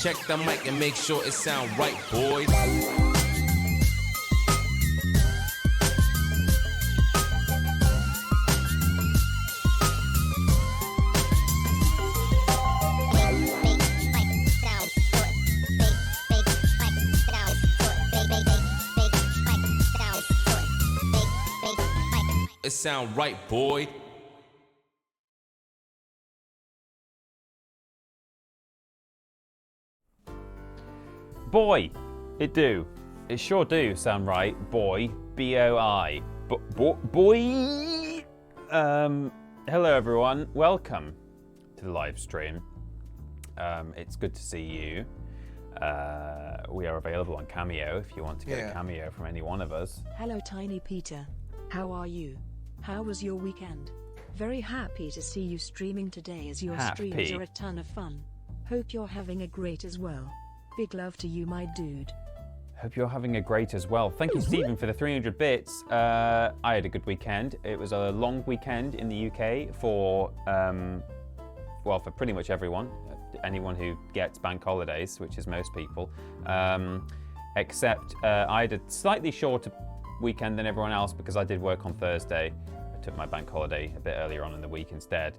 Check the mic and make sure it sound right, boys. It sound right, boy. Boy, it do. It sure do sound right. Boy, B-O-I. Boy. Hello everyone. Welcome to the live stream. It's good to see you. We are available on Cameo if you want to get a cameo from any one of us. Hello, Tiny Peter. How are you? How was your weekend? Very happy to see you streaming today, as your streams are a ton of fun. Hope you're having a great as well. Big love to you, my dude. Hope you're having a great as well. Thank you, Stephen, for the 300 bits. I had a good weekend. It was a long weekend in the UK for pretty much everyone. Anyone who gets bank holidays, which is most people. Except I had a slightly shorter weekend than everyone else because I did work on Thursday. I took my bank holiday a bit earlier on in the week instead.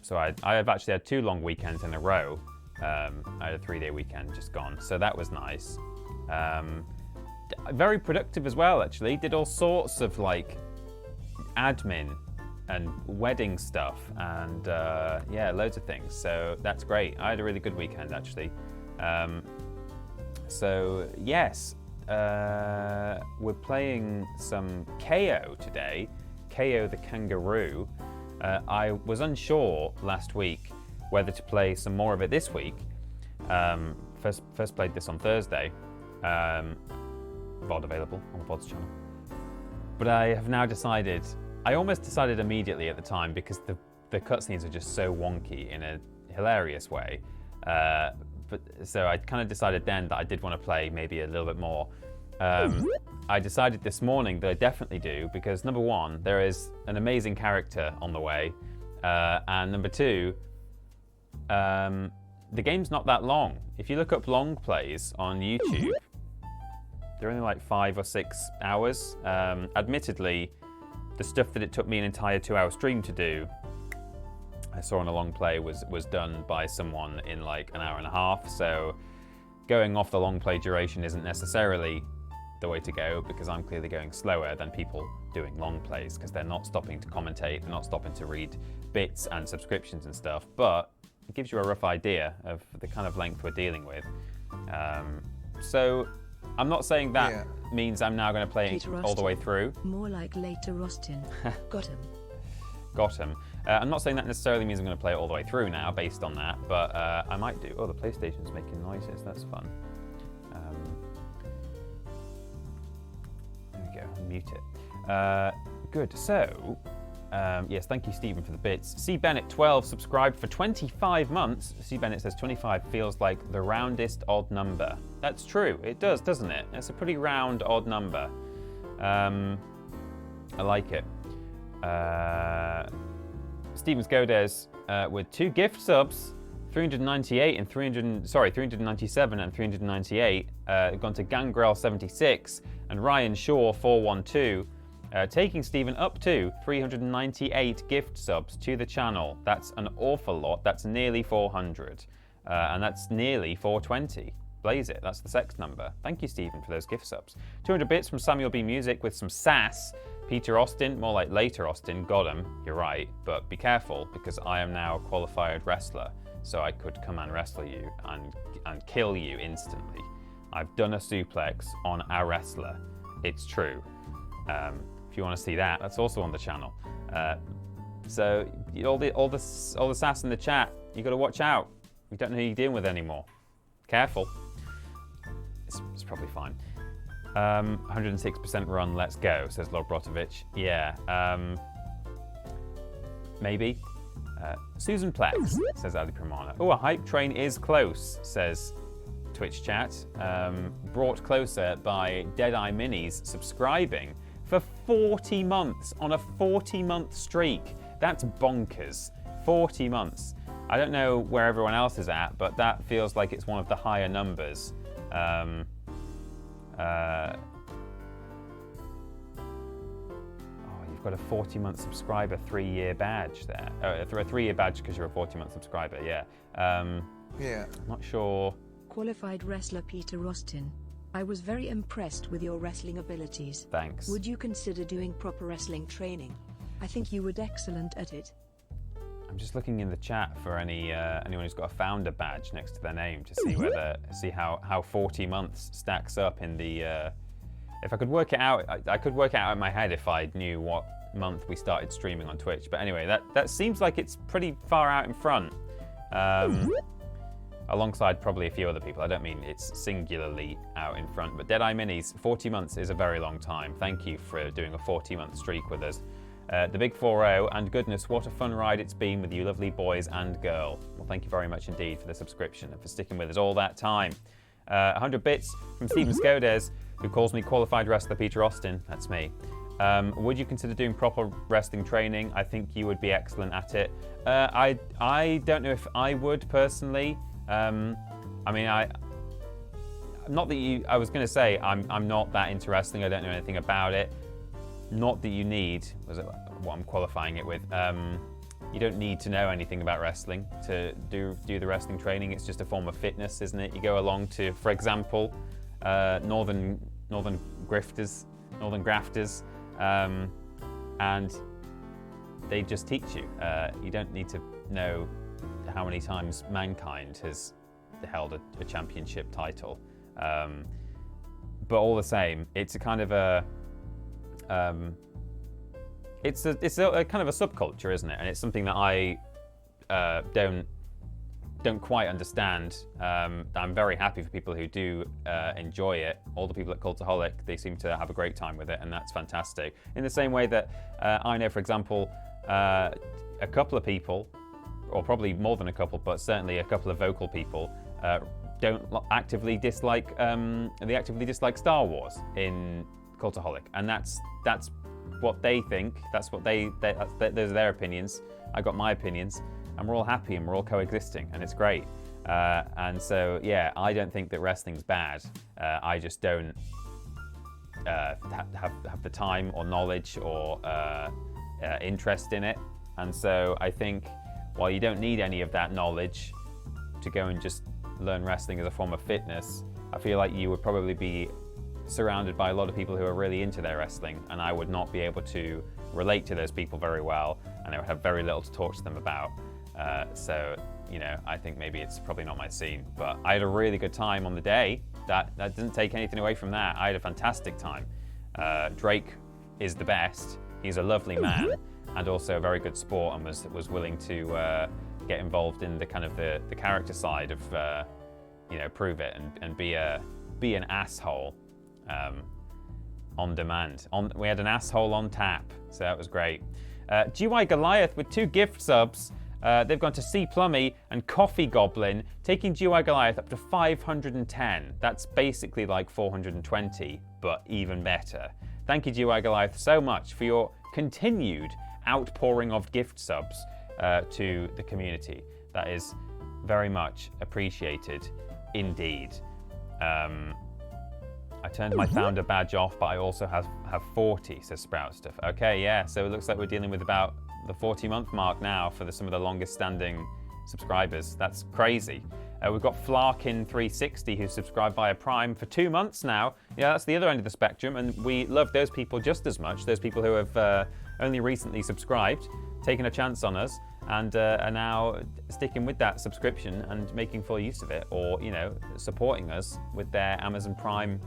So I have actually had 2 long weekends in a row. I had a 3-day weekend just gone, so that was nice. Very productive as well, actually. Did all sorts of like admin and wedding stuff and loads of things. So that's great. I had a really good weekend actually. So yes, we're playing some Kao today. Kao the Kangaroo. I was unsure last week whether to play some more of it this week. First played this on Thursday. VOD available on the VODs channel. But I have now decided, I almost decided immediately at the time because the cutscenes are just so wonky in a hilarious way. So I kind of decided then that I did want to play maybe a little bit more. I decided this morning that I definitely do because number one, there is an amazing character on the way. And number two, the game's not that long. If you look up long plays on YouTube, they're only like 5 or 6 hours. Admittedly, the stuff that it took me an entire 2-hour stream to do, I saw on a long play was done by someone in like an hour and a half. So going off the long play duration isn't necessarily the way to go because I'm clearly going slower than people doing long plays because they're not stopping to commentate, they're not stopping to read bits and subscriptions and stuff. But it gives you a rough idea of the kind of length we're dealing with. So I'm not saying that means I'm now going to play it all the way through. More like later Austin. Got him. Got him. I'm not saying that necessarily means I'm going to play it all the way through now based on that, but I might do. Oh, the PlayStation's making noises. That's fun. There we go. Mute it. Good. So, yes, thank you, Stephen, for the bits. C. Bennett 12 subscribed for 25 months. C. Bennett says 25 feels like the roundest odd number. That's true. It does, doesn't it? It's a pretty round odd number. I like it. Stevens Godez with 2 gift subs, 397 and 398, gone to Gangrel 76 and Ryan Shaw 412. Taking Stephen up to 398 gift subs to the channel. That's an awful lot. That's nearly 400. And that's nearly 420. Blaze it. That's the sex number. Thank you, Stephen, for those gift subs. 200 bits from Samuel B. Music with some sass. Peter Austin, more like later Austin. Got him. You're right. But be careful because I am now a qualified wrestler. So I could come and wrestle you and kill you instantly. I've done a suplex on a wrestler. It's true. If you want to see that, that's also on the channel. So all the sass in the chat, you got to watch out. You don't know who you're dealing with anymore. Careful. It's probably fine. 106% run, let's go, says Lobrotovich. Yeah, maybe. Susan Plex, says Ali Pramana. Oh, a hype train is close, says Twitch chat. Brought closer by Deadeye Minis subscribing for 40 months on a 40-month streak. That's bonkers. 40 months. I don't know where everyone else is at, but that feels like it's one of the higher numbers. You've got a 40-month subscriber, 3-year badge there. A 3-year badge because you're a 40-month subscriber, yeah. Yeah. Not sure. Qualified wrestler Peter Austin. I was very impressed with your wrestling abilities. Thanks. Would you consider doing proper wrestling training? I think you would excellent at it. I'm just looking in the chat for anyone who's got a founder badge next to their name to see how 40 months stacks up in the. If I could work it out, I could work it out in my head if I knew what month we started streaming on Twitch. But anyway, that seems like it's pretty far out in front, alongside probably a few other people. I don't mean it's singularly out in front, but Deadeye Minis, 40 months is a very long time. Thank you for doing a 40-month streak with us. The Big 4-0, and goodness, what a fun ride it's been with you lovely boys and girl. Well, thank you very much indeed for the subscription and for sticking with us all that time. 100 bits from Stephen Skodes, who calls me qualified wrestler Peter Austin. That's me. Would you consider doing proper wrestling training? I think you would be excellent at it. I don't know if I would personally. I was going to say I'm not that into wrestling. I don't know anything about it. Not that you need, was it what I'm qualifying it with. You don't need to know anything about wrestling to do the wrestling training. It's just a form of fitness, isn't it? You go along to, for example, Northern Grafters, and they just teach you. You don't need to know how many times Mankind has held a championship title, but all the same, it's a kind of a it's a kind of a subculture, isn't it? And it's something that I don't quite understand. I'm very happy for people who do enjoy it. All the people at Cultaholic, they seem to have a great time with it, and that's fantastic. In the same way that I know, for example, a couple of people, or probably more than a couple, but certainly a couple of vocal people, don't actively dislike Star Wars in Cultaholic, and that's what they think. Those are their opinions. I got my opinions, and we're all happy and we're all coexisting, and it's great. And so, yeah, I don't think that wrestling's bad. I just don't have the time or knowledge or interest in it. And so I think while you don't need any of that knowledge to go and just learn wrestling as a form of fitness, I feel like you would probably be surrounded by a lot of people who are really into their wrestling, and I would not be able to relate to those people very well, and I would have very little to talk to them about. So, I think maybe it's probably not my scene, but I had a really good time on the day. That didn't take anything away from that. I had a fantastic time. Drake is the best. He's a lovely man, and also a very good sport, and was willing to get involved in the kind of the character side of prove it and be an asshole on demand. We had an asshole on tap, so that was great. GY Goliath with 2 gift subs. They've gone to C Plummy and Coffee Goblin, taking GY Goliath up to 510. That's basically like 420, but even better. Thank you, GY Goliath, so much for your continued outpouring of gift subs to the community. That is very much appreciated indeed. I turned my founder badge off, but I also have 40, says Sprout Stuff. Okay, yeah, so it looks like we're dealing with about the 40-month mark now for some of the longest standing subscribers. That's crazy. We've got Flarkin360 who subscribed via Prime for 2 months now. Yeah, that's the other end of the spectrum, and we love those people just as much. Those people who have only recently subscribed, taken a chance on us, and are now sticking with that subscription and making full use of it, or supporting us with their Amazon Prime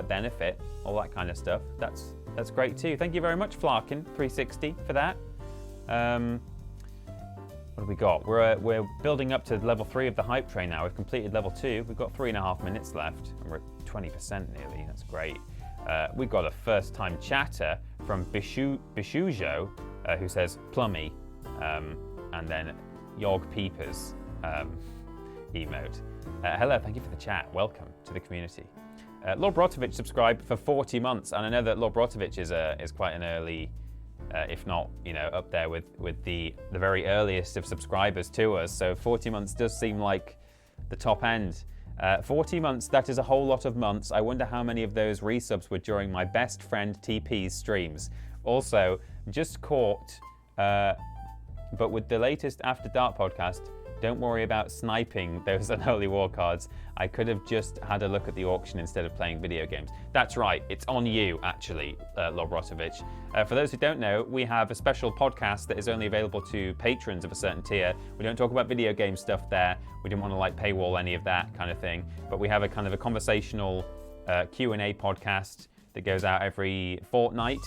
benefit, all that kind of stuff. That's great too. Thank you very much, Flarkin360, for that. What have we got? We're building up to level 3 of the hype train now. We've completed level 2. We've got 3.5 minutes left, and we're at 20% nearly. That's great. We've got a first-time chatter from Bishujo, who says Plummy, and then Yog Peepers emote. Hello, thank you for the chat. Welcome to the community. Lord Brotovich subscribed for 40 months, and I know that Lord Brotovich is quite an early if not, up there with the very earliest of subscribers to us. So 40 months does seem like the top end. 40 months, that is a whole lot of months. I wonder how many of those resubs were during my best friend TP's streams. Also, just caught, but with the latest After Dark podcast, don't worry about sniping those Unholy War cards. I could have just had a look at the auction instead of playing video games. That's right, it's on you, actually, Lobrotovich. For those who don't know, we have a special podcast that is only available to patrons of a certain tier. We don't talk about video game stuff there. We didn't want to paywall any of that kind of thing. But we have a kind of a conversational Q&A podcast that goes out every fortnight,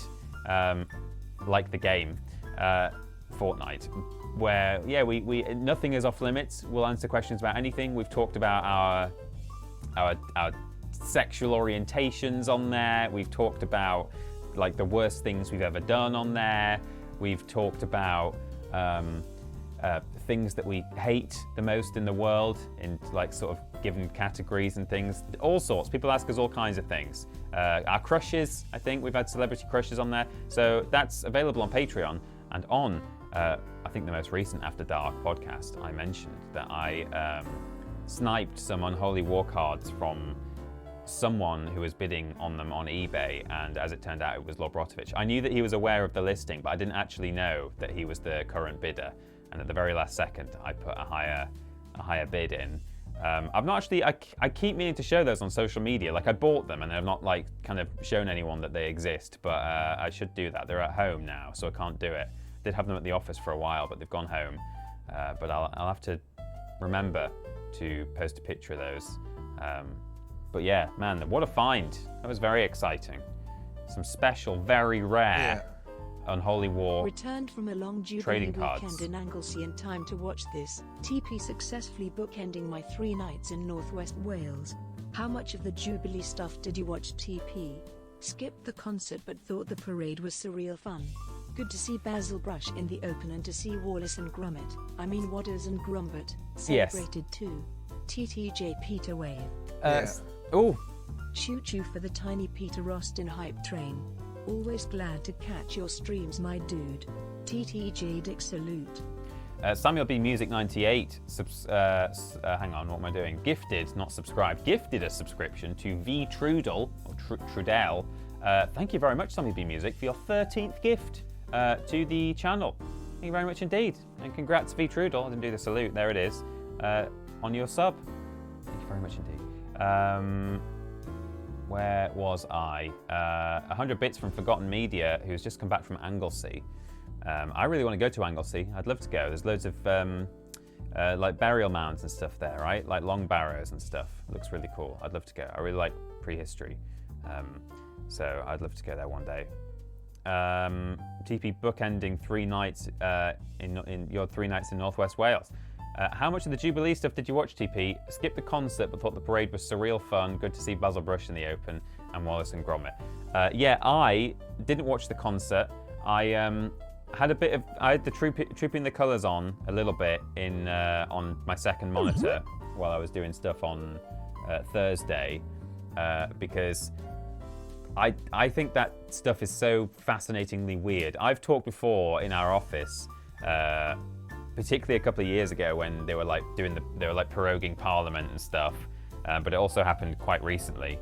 like the game, Fortnite. Where we nothing is off limits. We'll answer questions about anything. We've talked about our sexual orientations on there. We've talked about the worst things we've ever done on there. We've talked about things that we hate the most in the world, in sort of given categories and things. All sorts. People ask us all kinds of things. Our crushes. I think we've had celebrity crushes on there. So that's available on Patreon and on. I think the most recent After Dark podcast, I mentioned that I sniped some Unholy War cards from someone who was bidding on them on eBay, and as it turned out, it was Lobrotovich. I knew that he was aware of the listing, but I didn't actually know that he was the current bidder. And at the very last second, I put a higher bid in. I've not actually. I keep meaning to show those on social media. I bought them, and I've not kind of shown anyone that they exist. But I should do that. They're at home now, so I can't do it. Did have them at the office for a while, but they've gone home. But I'll have to remember to post a picture of those. But yeah, man, what a find. That was very exciting. Some special, very rare Unholy War returned from a long Jubilee trading weekend cards. in Anglesey in time to watch this. TP successfully bookending my 3 nights in Northwest Wales. How much of the Jubilee stuff did you watch, TP? Skipped the concert but thought the parade was surreal fun. Good to see Basil Brush in the open and to see Wallace and Waters and Grumbert celebrated too. TTJ Peter Wave. Shoot you for the tiny Peter Austin hype train. Always glad to catch your streams, my dude. TTJ Dick salute. Samuel B Music 98 hang on, what am I doing? Gifted, not subscribed. Gifted a subscription to V Trudel or Trudel. Thank you very much, Samuel B Music, for your 13th gift to the channel. Thank you very much indeed, and congrats V Trudel. I didn't do the salute. There it is on your sub. Thank you very much indeed. Where was I? 100 bits from Forgotten Media, who's just come back from Anglesey. I really want to go to Anglesey. I'd love to go. There's loads of burial mounds and stuff there, right? Long barrows and stuff. It looks really cool. I'd love to go. I really like prehistory. So I'd love to go there one day. TP bookending 3 nights in your 3 nights in Northwest Wales. How much of the Jubilee stuff did you watch, TP? Skipped the concert but thought the parade was surreal fun. Good to see Basil Brush in the open and Wallace and Gromit. I didn't watch the concert. I had the Trooping the Colours on a little bit on my second monitor while I was doing stuff on Thursday because I think that stuff is so fascinatingly weird. I've talked before in our office, particularly a couple of years ago when they were proroguing Parliament and stuff, but it also happened quite recently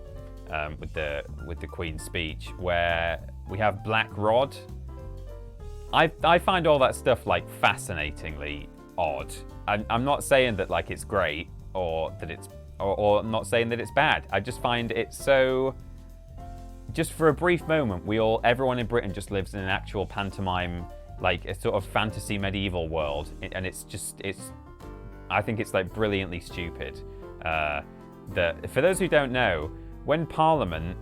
with the Queen's speech, where we have Black Rod. I find all that stuff fascinatingly odd. I'm not saying that it's great or that it's or I'm not saying that it's bad. I just find it so. Just for a brief moment, everyone in Britain just lives in an actual pantomime, a sort of fantasy medieval world, and I think it's brilliantly stupid. For those who don't know, when Parliament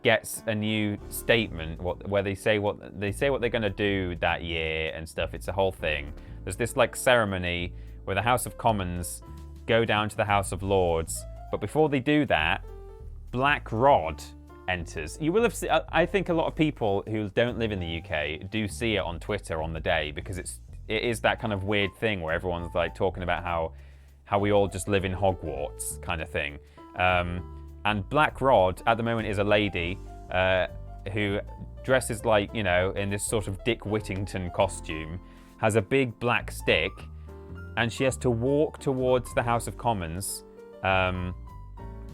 gets a new statement where they say what they're going to do that year and stuff, it's a whole thing. There's this ceremony where the House of Commons go down to the House of Lords, but before they do that, Black Rod enters. You will have seen, I think a lot of people who don't live in the UK do see it on Twitter on the day, because it is that kind of weird thing where everyone's talking about how we all just live in Hogwarts kind of thing. And Black Rod at the moment is a lady who dresses like, you know, in this sort of Dick Whittington costume, has a big black stick, and she has to walk towards the House of Commons,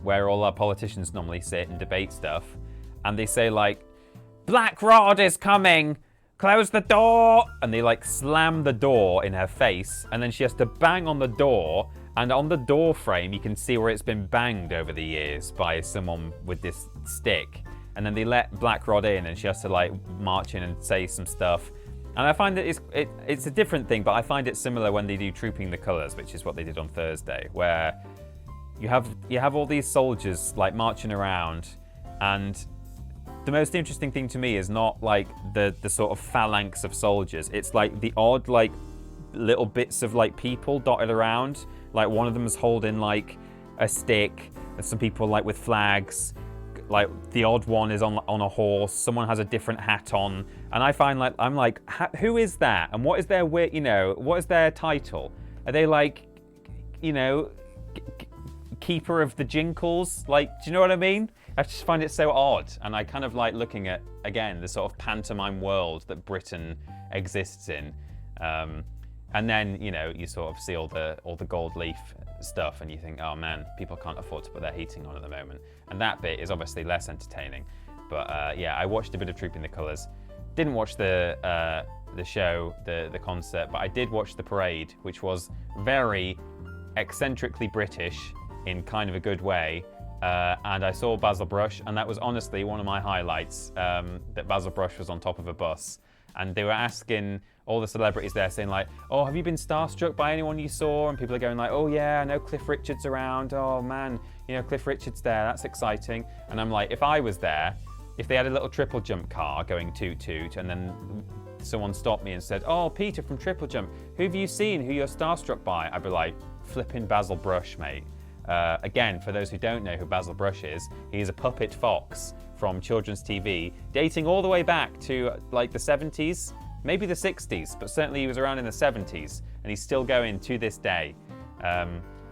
where all our politicians normally sit and debate stuff, and they say like, "Black Rod is coming! Close the door!" And they like slam the door in her face, and then she has to bang on the door, and on the door frame you can see where it's been banged over the years by someone with this stick. And then they let Black Rod in, and she has to like march in and say some stuff. And I find that it's a different thing, but I find it similar when they do Trooping the Colours, which is what they did on Thursday, where you have all these soldiers like marching around, and the most interesting thing to me is not like the sort of phalanx of soldiers. It's like the odd like little bits of like people dotted around. Like one of them is holding like a stick, and some people like with flags. Like the odd one is on a horse. Someone has a different hat on, and I find like I'm like, who is that? And what is their what is their title? Are they like, you know, keeper of the jinkles? Like, do you know what I mean? I just find it so odd, and I kind of like looking at again the sort of pantomime world that Britain exists in. And then, you know, you sort of see all the gold leaf stuff, and you think, oh man, people can't afford to put their heating on at the moment. And that bit is obviously less entertaining. But yeah, I watched a bit of Trooping the Colours. Didn't watch the show, the concert, but I did watch the parade, which was very eccentrically British in kind of a good way. And I saw Basil Brush, and that was honestly one of my highlights, that Basil Brush was on top of a bus. And they were asking all the celebrities there, saying like, oh, have you been starstruck by anyone you saw? And people are going like, oh yeah, I know Cliff Richard's around. Oh man, you know, Cliff Richard's there. That's exciting. And I'm like, if I was there, if they had a little TripleJump car going toot toot, and then someone stopped me and said, oh, Peter from TripleJump, who have you seen, who you're starstruck by? I'd be like, flipping Basil Brush, mate. Again, for those who don't know who Basil Brush is, he's a puppet fox from children's TV, dating all the way back to like the 70s, maybe the 60s, but certainly he was around in the 70s, and he's still going to this day.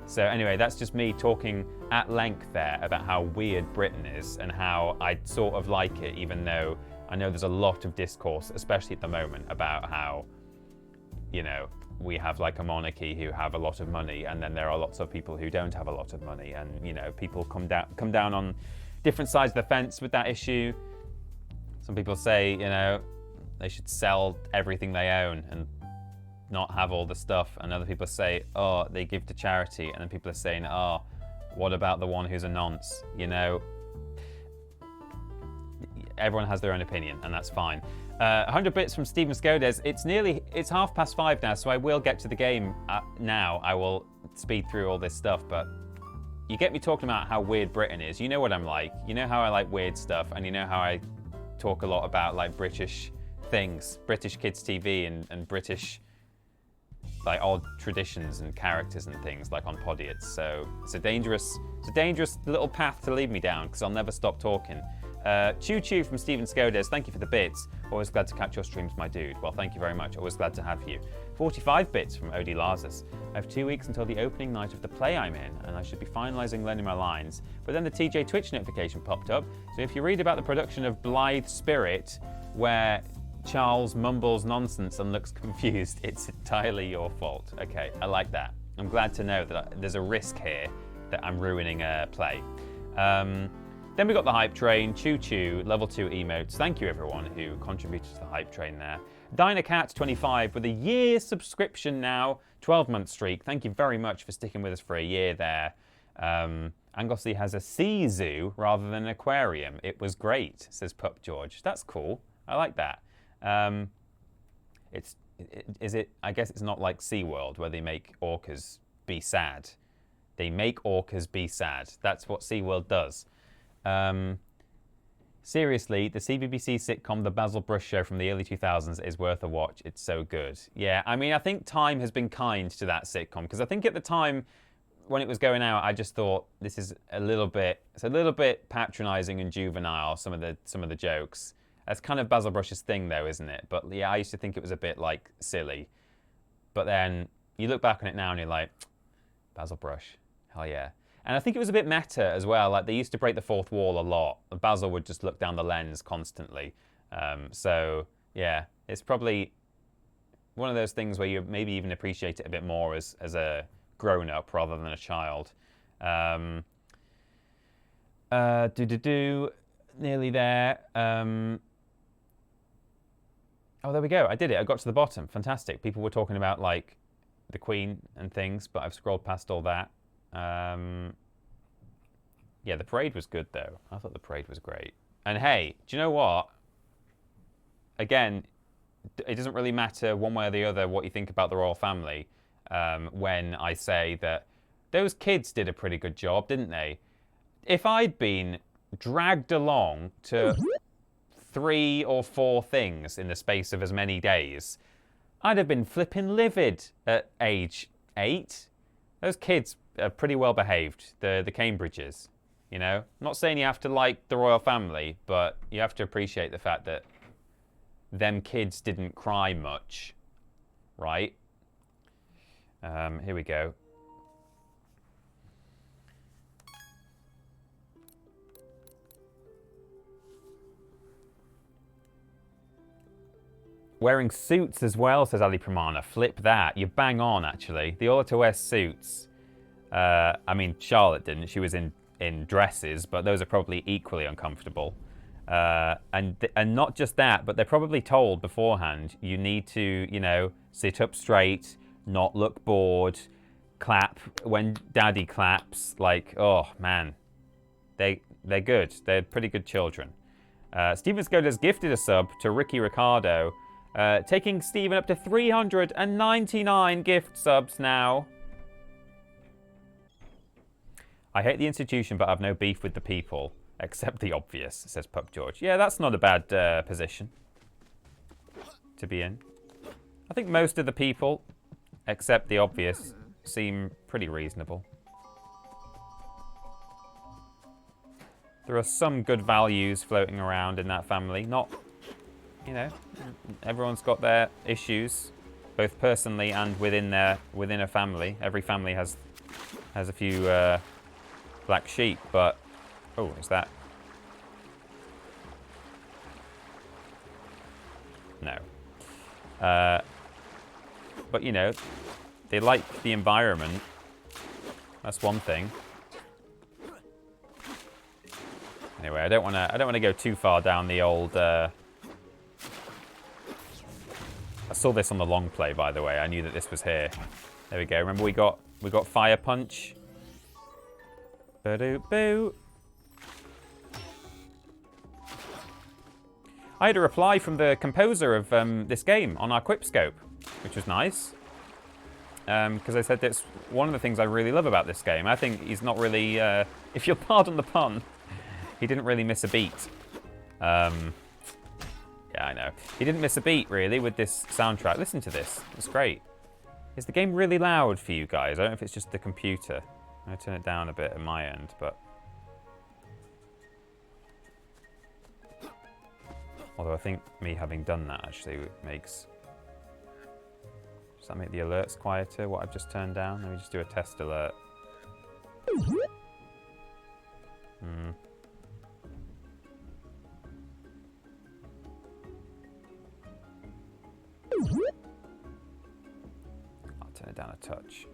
So anyway, that's just me talking at length there about how weird Britain is and how I sort of like it, even though I know there's a lot of discourse, especially at the moment, about how, you know, we have like a monarchy who have a lot of money, and then there are lots of people who don't have a lot of money, and you know, people come down on different sides of the fence with that issue. Some people say, you know, they should sell everything they own and not have all the stuff, and other people say, oh, they give to charity, and then people are saying, oh, what about the one who's a nonce? You know, everyone has their own opinion, and that's fine. 100 bits from Steven Skodes. It's 5:30 now, so I will get to the game now. I will speed through all this stuff, but you get me talking about how weird Britain is. You know what I'm like. You know how I like weird stuff, and you know how I talk a lot about like British things, British kids TV and British like odd traditions and characters and things like on Podiots. So it's a dangerous little path to lead me down, because I'll never stop talking. Choo Choo from Steven Skodes, thank you for the bits. Always glad to catch your streams, my dude. Well, thank you very much. Always glad to have you. 45 bits from Odie Lazarus. I have 2 weeks until the opening night of the play I'm in, and I should be finalising learning my lines. But then the TJ Twitch notification popped up. So if you read about the production of Blithe Spirit, where Charles mumbles nonsense and looks confused, it's entirely your fault. Okay, I like that. I'm glad to know that there's a risk here that I'm ruining a play. Then we got the Hype Train, Choo Choo, level 2 emotes. Thank you everyone who contributed to the Hype Train there. DynaCat25 with a year subscription now, 12-month streak. Thank you very much for sticking with us for a year there. Anglesey has a sea zoo rather than an aquarium. It was great, says Pup George. That's cool. I like that. I guess it's not like SeaWorld where they make orcas be sad. They make orcas be sad. That's what SeaWorld does. Seriously, the CBBC sitcom The Basil Brush Show from the early 2000s is worth a watch. It's so good. Yeah, I mean, I think time has been kind to that sitcom, because I think at the time when it was going out, I just thought it's a little bit patronising and juvenile, some of the jokes. That's kind of Basil Brush's thing though, isn't it? But yeah, I used to think it was a bit like silly. But then you look back on it now and you're like, Basil Brush, hell yeah. And I think it was a bit meta as well. Like, they used to break the fourth wall a lot. Basil would just look down the lens constantly. So, yeah, it's probably one of those things where you maybe even appreciate it a bit more as a grown-up rather than a child. Nearly there. Oh, there we go. I did it. I got to the bottom. Fantastic. People were talking about, like, the Queen and things, but I've scrolled past all that. Yeah, the parade was good, though. I thought the parade was great. And hey, do you know what? Again, it doesn't really matter one way or the other what you think about the royal family when I say that those kids did a pretty good job, didn't they? If I'd been dragged along to 3 or 4 things in the space of as many days, I'd have been flipping livid at age 8. Those kids are pretty well behaved, the Cambridges, you know? I'm not saying you have to like the royal family, but you have to appreciate the fact that them kids didn't cry much, right? Here we go. Wearing suits as well, says Ali Pramana. Flip that. You bang on, actually. They all had to wear suits. I mean, Charlotte didn't. She was in dresses, but those are probably equally uncomfortable. And not just that, but they're probably told beforehand, you need to, you know, sit up straight, not look bored, clap when daddy claps. Like, oh, man. They're good. They're pretty good children. Steven Skoda's gifted a sub to Ricky Ricardo, taking Steven up to 399 gift subs now. I hate the institution, but I've no beef with the people, except the obvious, says Pup George. Yeah, that's not a bad position to be in. I think most of the people, except the obvious, seem pretty reasonable. There are some good values floating around in that family. Not, you know, everyone's got their issues, both personally and within a family. Every family has a few black sheep, but oh, is that? No. But you know, they like the environment. That's one thing. Anyway, I don't want to go too far down the old. I saw this on the long play, by the way. I knew that this was here. There we go. Remember we got Fire Punch. Ba-doo-boo. I had a reply from the composer of this game on our Quipscope, which was nice. Because I said that's one of the things I really love about this game. I think he's not really, if you'll pardon the pun, he didn't really miss a beat. Yeah, I know. He didn't miss a beat, really, with this soundtrack. Listen to this. It's great. Is the game really loud for you guys? I don't know if it's just the computer. I'm going to turn it down a bit at my end, but... Although I think me having done that actually makes... Does that make the alerts quieter, what I've just turned down? Let me just do a test alert. I'll turn it down a touch.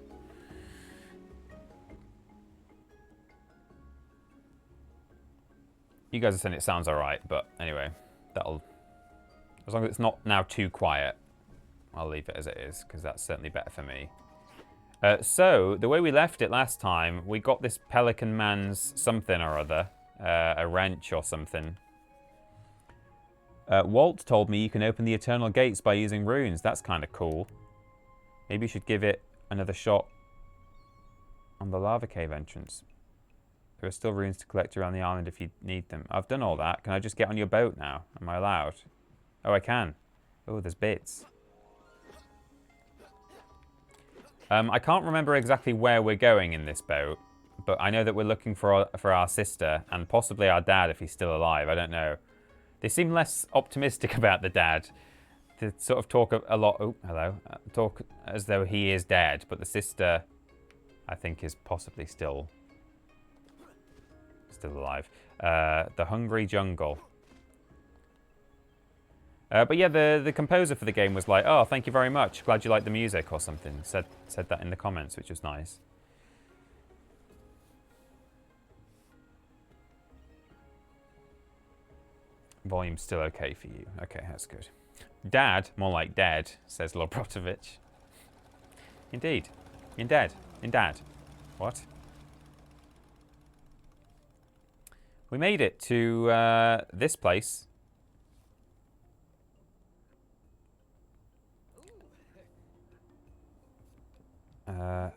You guys are saying it sounds alright, but anyway, that'll... As long as it's not now too quiet, I'll leave it as it is, because that's certainly better for me. So, the way we left it last time, we got this Pelican Man's something or other. A wrench or something. Walt told me you can open the Eternal Gates by using runes. That's kind of cool. Maybe you should give it another shot on the lava cave entrance. There are still runes to collect around the island if you need them. I've done all that. Can I just get on your boat now? Am I allowed? Oh, I can. Oh, there's bits. I can't remember exactly where we're going in this boat, but I know that we're looking for our sister and possibly our dad if he's still alive. I don't know. They seem less optimistic about the dad. They sort of talk a lot... Oh, hello. Talk as though he is dead, but the sister, I think, is possibly still alive. The Hungry Jungle. But yeah, the composer for the game was like, "Oh, thank you very much. Glad you liked the music," or something. Said that in the comments, which was nice. Volume's still okay for you. Okay, that's good. Dad, more like dead, says Lobrotovich. Indeed. In dad. What? We made it to this place. I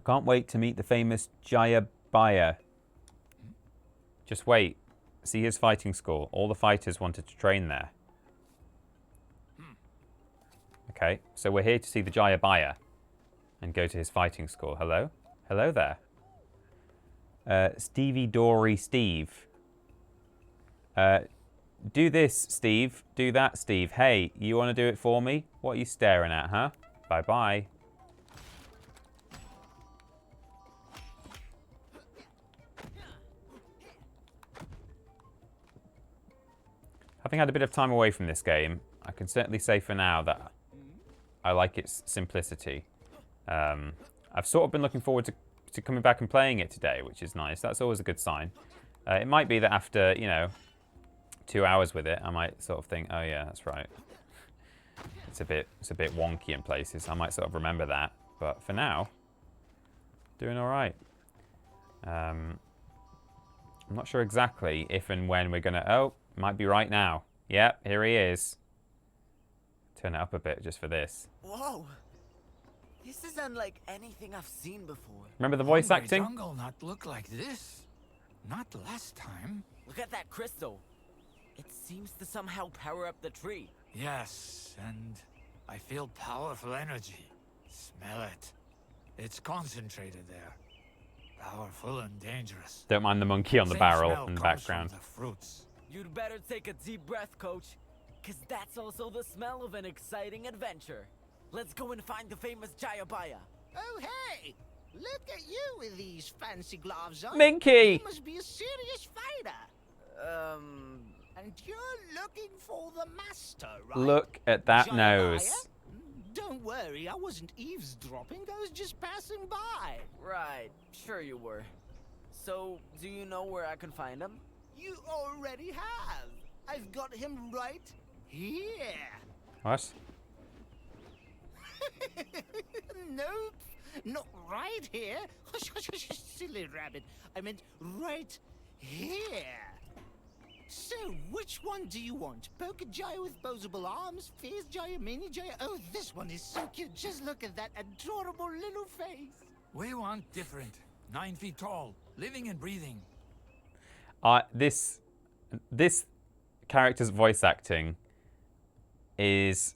can't wait to meet the famous Jayabaya. Just wait. See his fighting school. All the fighters wanted to train there. Okay, so we're here to see the Jayabaya and go to his fighting school. Hello? Hello there. Stevie Dory Steve. Do this, Steve. Do that, Steve. Hey, you want to do it for me? What are you staring at, huh? Bye-bye. Having had a bit of time away from this game, I can certainly say for now that I like its simplicity. I've sort of been looking forward to coming back and playing it today, which is nice. That's always a good sign. It might be that after, 2 hours with it, I might sort of think, oh yeah, that's right. It's a bit wonky in places. I might sort of remember that. But for now, doing all right. I'm not sure exactly if and when we're gonna. Oh, might be right now. Yep, here he is. Turn it up a bit just for this. Whoa! This is unlike anything I've seen before. Remember the voice acting? Jungle not look like this. Not last time. Look at that crystal. It seems to somehow power up the tree. Yes, and I feel powerful energy. Smell it. It's concentrated there. Powerful and dangerous. Don't mind the monkey on the Same barrel smell in the comes background. from the fruits. You'd better take a deep breath, Coach, because that's also the smell of an exciting adventure. Let's go and find the famous Jayabaya. Oh, hey! Look at you with these fancy gloves on. Minky! You must be a serious fighter. And you're looking for the master, right? Look at that Jayabaya? nose. Don't worry, I wasn't eavesdropping. I was just passing by. Right, sure you were. So, do you know where I can find him? You already have. I've got him right here. What? Nope, not right here. Hush, hush, hush, silly rabbit. I meant right here. So, which one do you want? Poker Jaya with posable arms? Fierce Jaya, Mini Jaya? Oh, this one is so cute. Just look at that adorable little face. We want different. 9 feet tall, living and breathing. This character's voice acting is...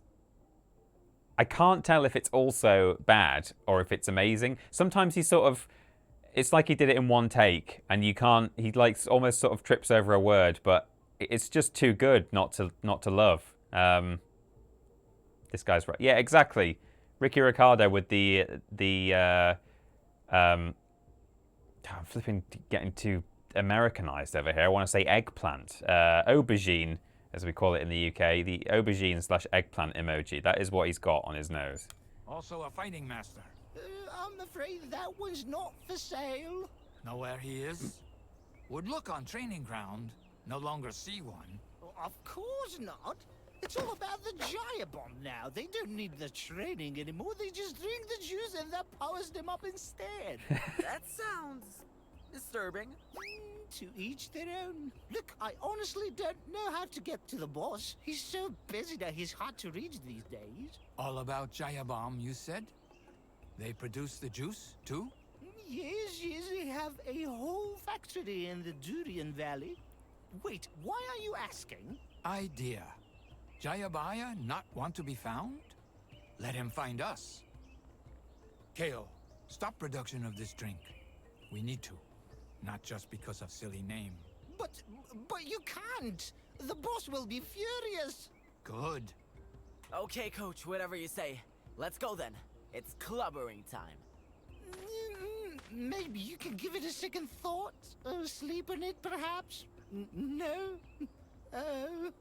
I can't tell if it's also bad or if it's amazing. Sometimes he sort of... It's like he did it in one take, and you can't... He like almost sort of trips over a word, but it's just too good not to love. This guy's right. Yeah, exactly. Ricky Ricardo with I'm flipping getting too Americanized over here. I want to say eggplant. Aubergine, as we call it in the UK. The aubergine/eggplant emoji. That is what he's got on his nose. Also a fighting master. I'm afraid that one's not for sale. Know where he is? Would look on training ground. No longer see one. Of course not. It's all about the Jaya bomb now. They don't need the training anymore. They just drink the juice and that powers them up instead. That sounds disturbing. To each their own. Look, I honestly don't know how to get to the boss. He's so busy that he's hard to reach these days. All about Jaya Bomb, you said? They produce the juice, too? Yes, they have a whole factory in the Durian Valley. Wait, why are you asking? Idea. Jayabaya not want to be found? Let him find us. Kao, stop production of this drink. We need to. Not just because of silly name. But you can't. The boss will be furious. Good. Okay, Coach, whatever you say. Let's go then. It's clubbering time. Maybe you can give it a second thought? Sleep on it, perhaps? No? Oh.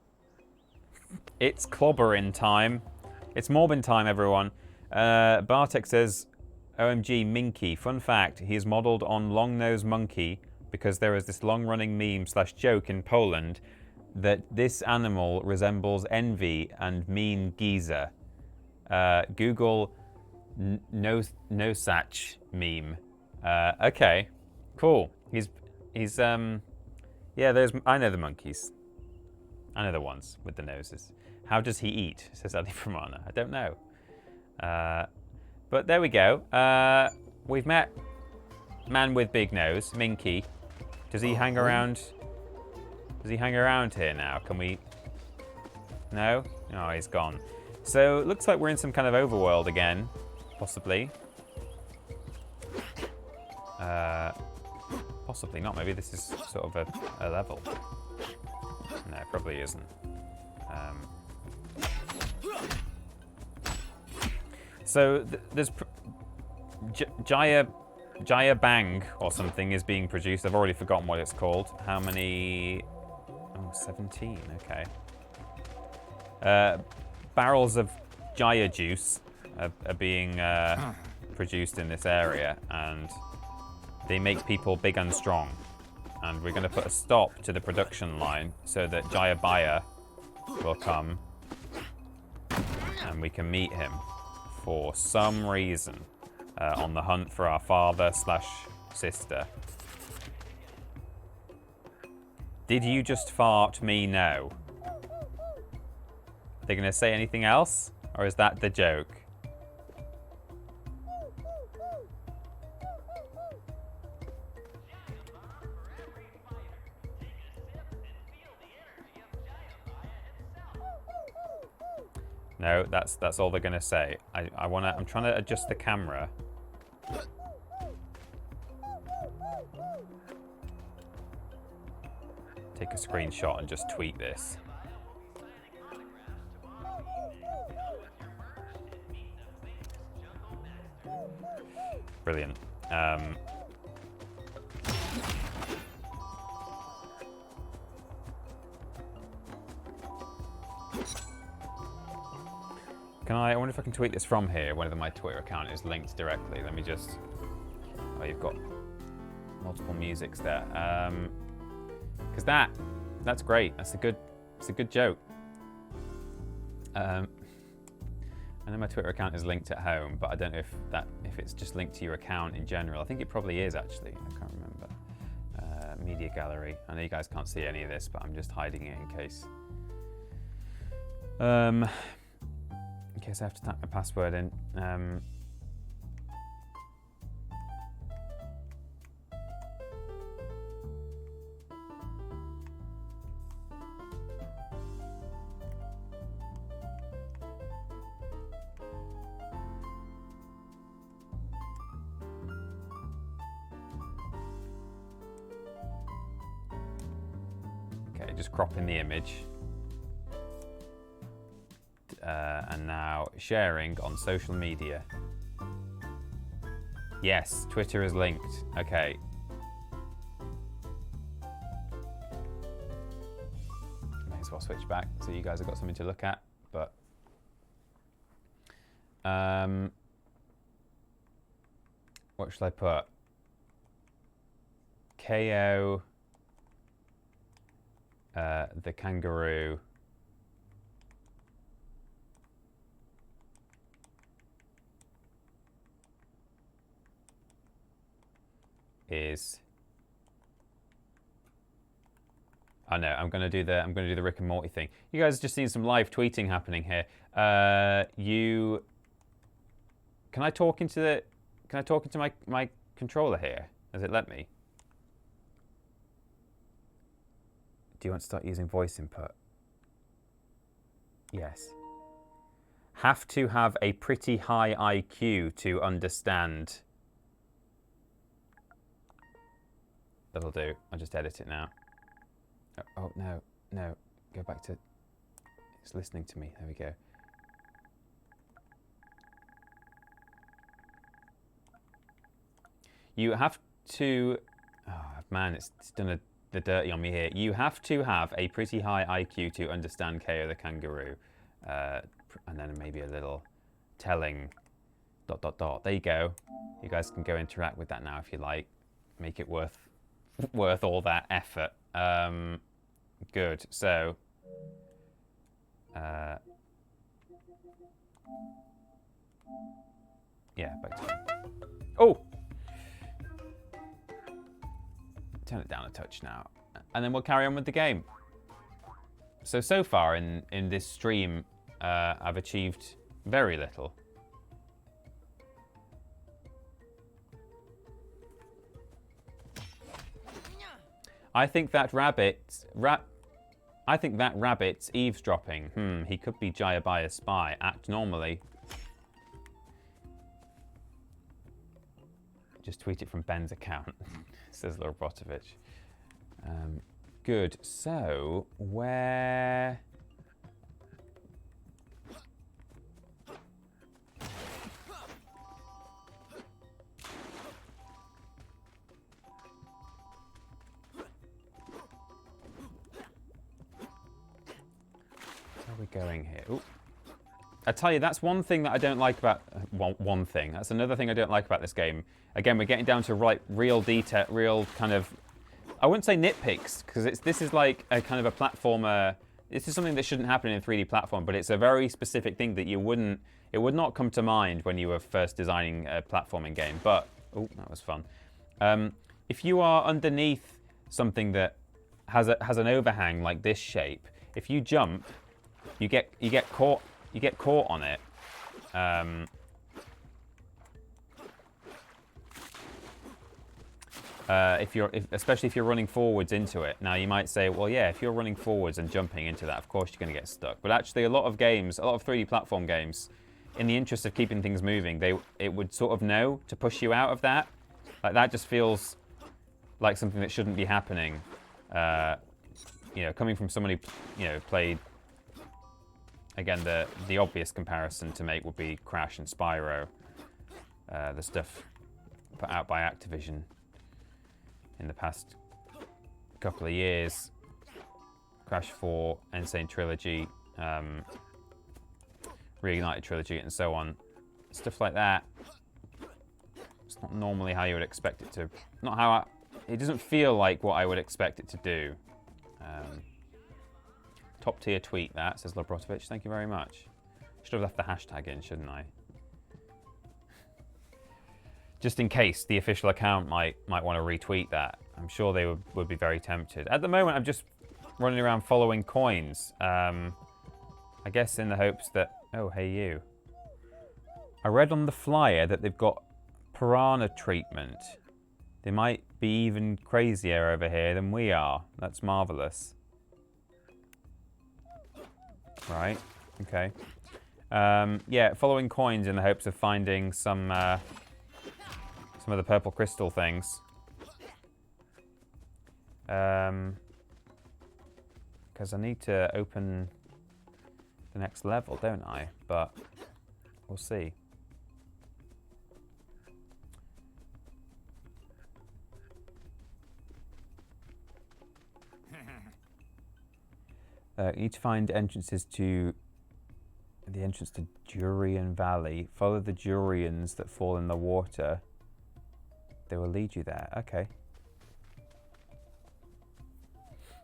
It's clobbering time. It's Morbin time, everyone. Bartek says, OMG, Minky. Fun fact, he is modelled on long-nosed monkey because there is this long-running meme / joke in Poland that this animal resembles Envy and Mean Geezer. Google Nosach meme. Okay, cool. He's yeah, I know the monkeys. I know the ones with the noses. How does he eat? Says Ali Pramana. I don't know. But there we go. We've met man with big nose, Minky. Does he hang around? Does he hang around here now? Can we? No? Oh, he's gone. So it looks like we're in some kind of overworld again, possibly. Possibly not. Maybe this is sort of a level. No, it probably isn't. So there's Jaya Bang or something is being produced. I've already forgotten what it's called. How many? Oh, 17. Okay. Barrels of Jaya juice are being produced in this area, and they make people big and strong. And we're going to put a stop to the production line so that Jaya Baya will come and we can meet him for some reason on the hunt for our father / sister. Did you just fart me? No. Are they going to say anything else? Or is that the joke? No, that's all they're gonna say. I'm trying to adjust the camera. Take a screenshot and just tweet this. Brilliant. I wonder if I can tweet this from here, whether my Twitter account is linked directly. Let me just... Oh, you've got multiple musics there. Because that's great. It's a good joke. I know my Twitter account is linked at home, but I don't know if it's just linked to your account in general. I think it probably is, actually. I can't remember. Media gallery. I know you guys can't see any of this, but I'm just hiding it in case. In case I have to type my password in. Okay, just cropping the image. And now sharing on social media. Yes, Twitter is linked. Okay. May as well switch back so you guys have got something to look at. But what should I put? Kao the Kangaroo is... I know, I'm gonna do the Rick and Morty thing. You guys just seen some live tweeting happening here. Can I talk into my controller here? Does it let me? Do you want to start using voice input? Yes. Have to have a pretty high IQ to understand. That'll do. I'll just edit it now. Oh, no. Go back to... It's listening to me. There we go. You have to... Oh, man, it's done the dirty on me here. You have to have a pretty high IQ to understand Kao the Kangaroo. And then maybe a little telling... ... There you go. You guys can go interact with that now if you like. Make it worth all that effort. Good. So... yeah, back to... Oh! Turn it down a touch now. And then we'll carry on with the game. So far in this stream, I've achieved very little. I think that rabbit's eavesdropping. He could be Jayabaya's spy. Act normally. Just tweet it from Ben's account, says Lorobotovich. Good. So, where... Where are we going here? Ooh. I tell you, that's one thing that I don't like about... one thing. That's another thing I don't like about this game. Again, we're getting down to real detail, real kind of... I wouldn't say nitpicks, because this is like a kind of a platformer... This is something that shouldn't happen in a 3D platform, but it's a very specific thing that you wouldn't... It would not come to mind when you were first designing a platforming game, but... Oh, that was fun. If you are underneath something that has an overhang like this shape, if you jump, you get caught on it. Especially if you're running forwards into it. Now you might say, well, yeah, if you're running forwards and jumping into that, of course you're going to get stuck. But actually, a lot of 3D platform games, in the interest of keeping things moving, it would sort of know to push you out of that. Like that just feels like something that shouldn't be happening. Coming from someone who, played. Again, the obvious comparison to make would be Crash and Spyro, the stuff put out by Activision in the past couple of years. Crash 4, Insane Trilogy, Reignited Trilogy, and so on. Stuff like that. It's not normally how you would expect it to. It doesn't feel like what I would expect it to do. Top tier tweet that, says Lorobotovich. Thank you very much. Should have left the hashtag in, shouldn't I? Just in case the official account might want to retweet that. I'm sure they would be very tempted. At the moment, I'm just running around following coins. I guess in the hopes that... Oh, hey you. I read on the flyer that they've got piranha treatment. They might be even crazier over here than we are. That's marvellous. Right, okay. Yeah, following coins in the hopes of finding some of the purple crystal things. Because I need to open the next level, don't I? But we'll see. You need to find entrances to the entrance to Durian Valley. Follow the durians that fall in the water. They will lead you there. Okay.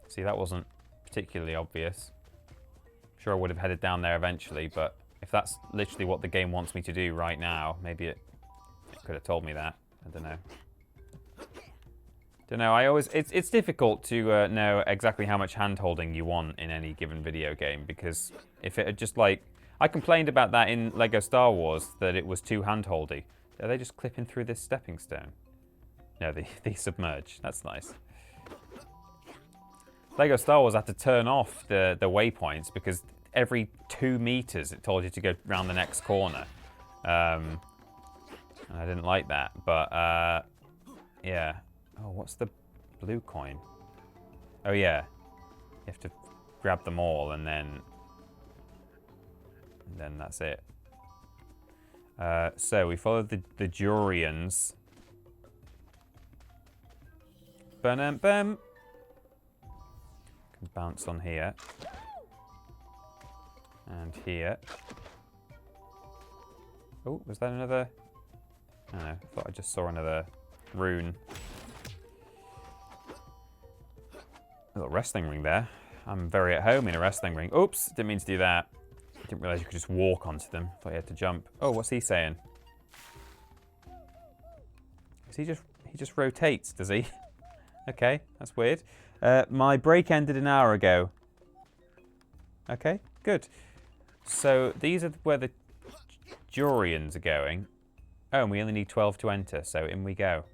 See, that wasn't particularly obvious. Sure, I would have headed down there eventually, but if that's literally what the game wants me to do right now, maybe it could have told me that. I don't know. Don't know. It's difficult to know exactly how much hand-holding you want in any given video game, because if it had just like... I complained about that in Lego Star Wars, that it was too hand-holdy. Are they just clipping through this stepping stone? No, they submerge. That's nice. Lego Star Wars had to turn off the waypoints because every 2 meters it told you to go round the next corner. And I didn't like that, but yeah. Oh, what's the blue coin? Oh yeah, you have to grab them all and then that's it. So we followed the Durians. Can bounce on here. And here. Oh, was that another? I don't know. I thought I just saw another rune. A little wrestling ring there. I'm very at home in a wrestling ring. Oops, didn't mean to do that. Didn't realise you could just walk onto them. Thought you had to jump. Oh, what's he saying? Is he just rotates, does he? Okay, that's weird. My break ended an hour ago. Okay, good. So these are where the Jurians are going. Oh, and we only need 12 to enter, so in we go.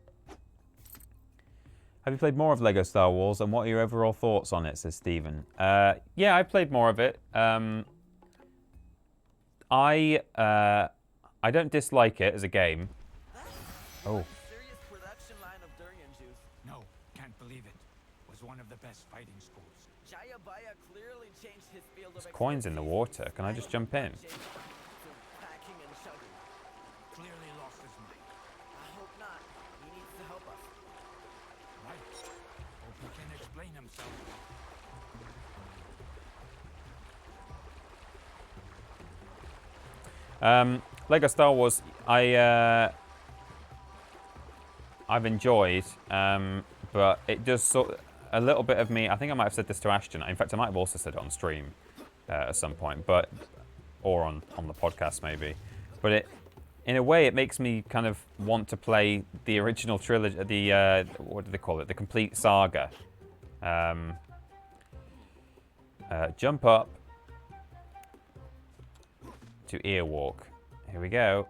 Have you played more of LEGO Star Wars, and what are your overall thoughts on it, says Stephen. Yeah, I played more of it. I don't dislike it as a game. Oh. Serious production line of durian juice. No, can't believe it. Was one of the best fighting schools. Jayabaya clearly changed his field of There's coins in the water. Can I just jump in? Packing and chugging. Clearly lost his mind. I hope not. He needs to help us. Right. Hope he can explain himself. LEGO Star Wars, I've enjoyed, but it does sort a little bit of me. I think I might have said this to Ashton. In fact, I might have also said it on stream at some point, or on the podcast maybe. But it, in a way, it makes me kind of want to play the original trilogy. The what do they call it? The complete saga. Jump up to Earwalk. Here we go.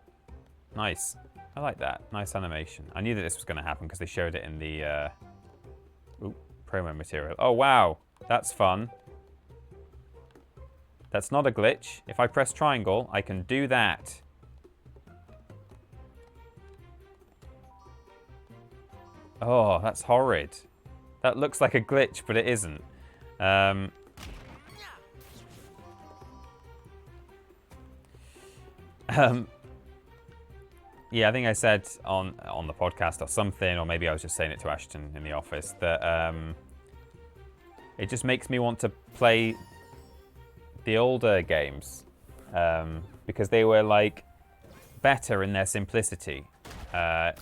Nice. I like that. Nice animation. I knew that this was going to happen because they showed it in the promo material. Oh, wow. That's fun. That's not a glitch. If I press triangle, I can do that. Oh, that's horrid. That looks like a glitch, but it isn't. Yeah, I think I said on the podcast or something, or maybe I was just saying it to Ashton in the office, that it just makes me want to play the older games because they were like better in their simplicity. The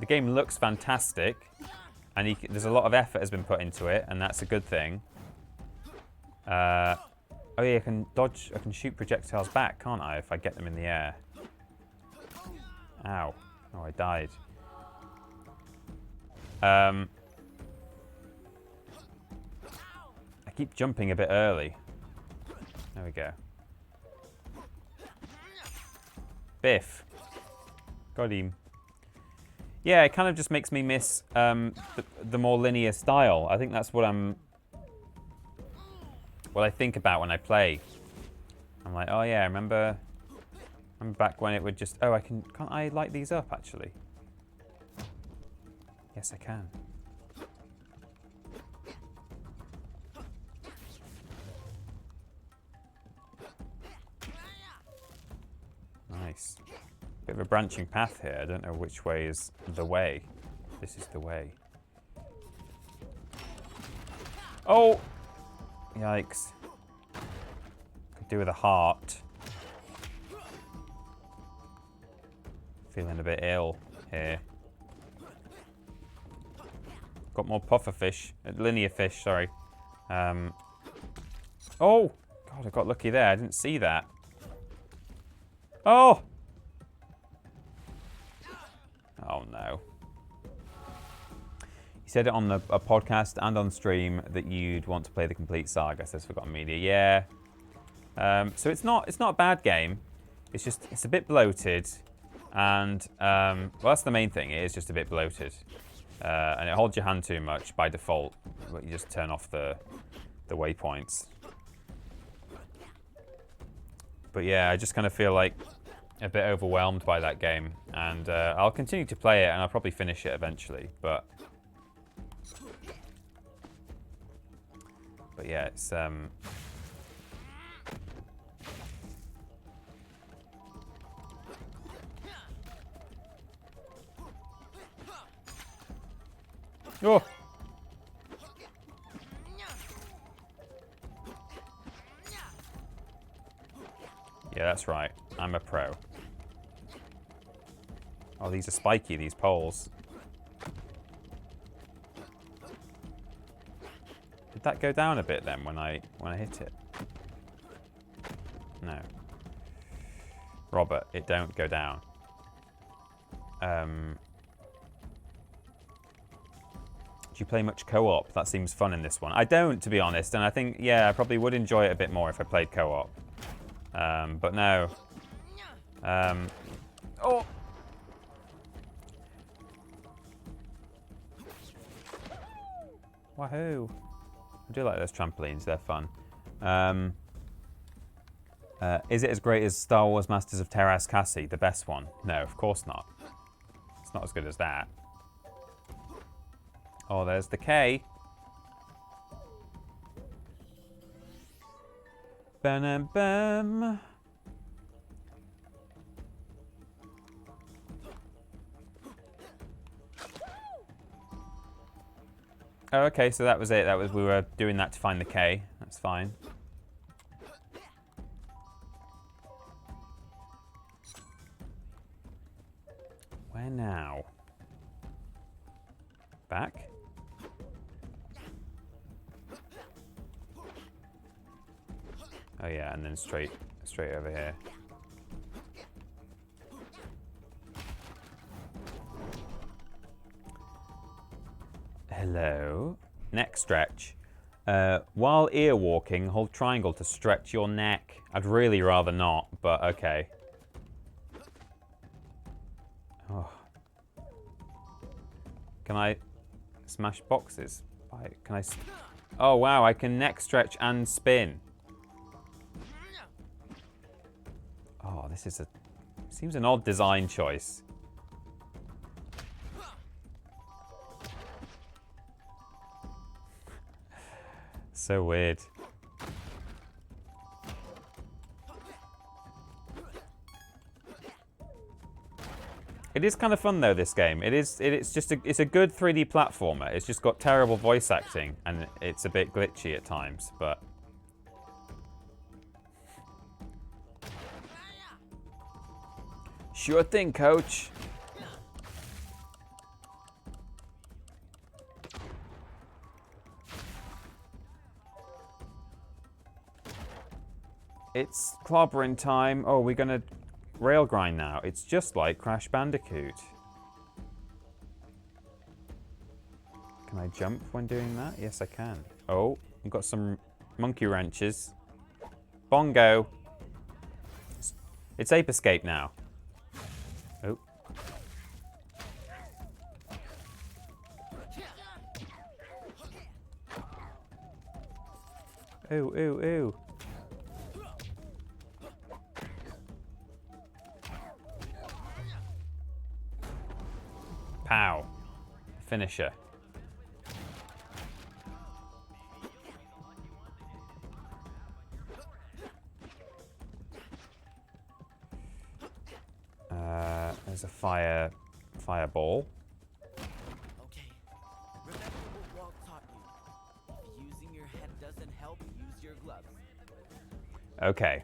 game looks fantastic, and there's a lot of effort has been put into it, and that's a good thing. Oh yeah, I can dodge. I can shoot projectiles back, can't I? If I get them in the air. Ow! Oh, I died. I keep jumping a bit early. There we go. Biff. Got him. Yeah, it kind of just makes me miss the more linear style. I think that's what I think about when I play. I'm like, oh yeah, I remember back when it would just, oh, can't I light these up actually? Yes, I can. Nice. Bit of a branching path here. I don't know which way is the way. This is the way. Oh! Yikes. Could do with a heart. Feeling a bit ill here. Got more puffer fish. Linear fish, sorry. Oh! God, I got lucky there. I didn't see that. Oh! Oh no. You said it on a podcast and on stream that you'd want to play the complete saga, says Forgotten Media. Yeah. So it's not a bad game. It's a bit bloated, and well, that's the main thing. It is just a bit bloated, and it holds your hand too much by default. But you just turn off the waypoints. But yeah, I just kind of feel like a bit overwhelmed by that game, and I'll continue to play it, and I'll probably finish it eventually. But yeah, it's oh, That's right. I'm a pro. Oh, these are spiky, these poles. Did that go down a bit then when I hit it? No. Robert, it don't go down. Do you play much co-op? That seems fun in this one. I don't, to be honest, and I think, yeah, I probably would enjoy it a bit more if I played co-op. But no. Oh! Wahoo! I do like those trampolines, they're fun. Is it as great as Star Wars Masters of Teräs-Käsi, the best one? No, of course not. It's not as good as that. Oh, there's the K. Bam. Oh, okay, so that was it. We were doing that to find the K. That's fine. Where now? Back? Oh yeah, and then straight over here. Hello. Neck stretch. While ear walking, hold triangle to stretch your neck. I'd really rather not, but okay. Oh. Can I smash boxes? Can I? Oh wow, I can neck stretch and spin. Oh, this is seems an odd design choice. So weird. It is kind of fun though, this game. It's a good 3D platformer. It's just got terrible voice acting and it's a bit glitchy at times, but sure thing, coach. It's clobbering time. Oh, we're gonna rail grind now. It's just like Crash Bandicoot. Can I jump when doing that? Yes, I can. Oh, I've got some monkey wrenches. Bongo. It's Ape Escape now. Oh. Ooh, ooh, ooh. Pow. Finisher. There's a fireball. Okay. Remember what Walt taught you. If using your head doesn't help, use your gloves. Okay.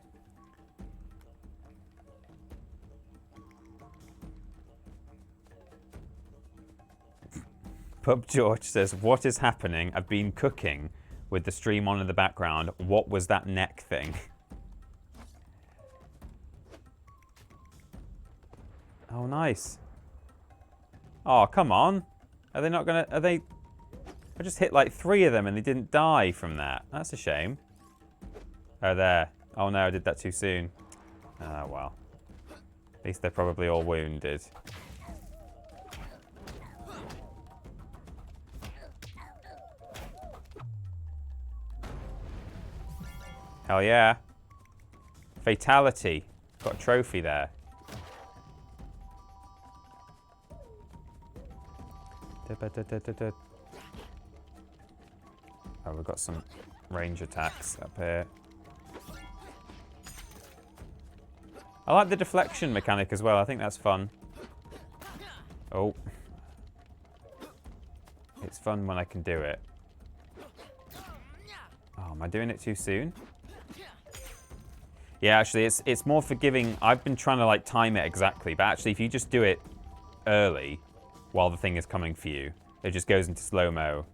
Pub George says, what is happening? I've been cooking with the stream on in the background. What was that neck thing? Oh, nice. Oh, come on. Are they not gonna... Are they... I just hit like 3 of them and they didn't die from that. That's a shame. Oh, there. Oh, no, I did that too soon. Oh, well. At least they're probably all wounded. Hell yeah. Fatality. Got a trophy there. Oh, we've got some range attacks up here. I like the deflection mechanic as well. I think that's fun. Oh. It's fun when I can do it. Oh, am I doing it too soon? Yeah, actually, it's more forgiving. I've been trying to like time it exactly, but actually, if you just do it early while the thing is coming for you, it just goes into slow-mo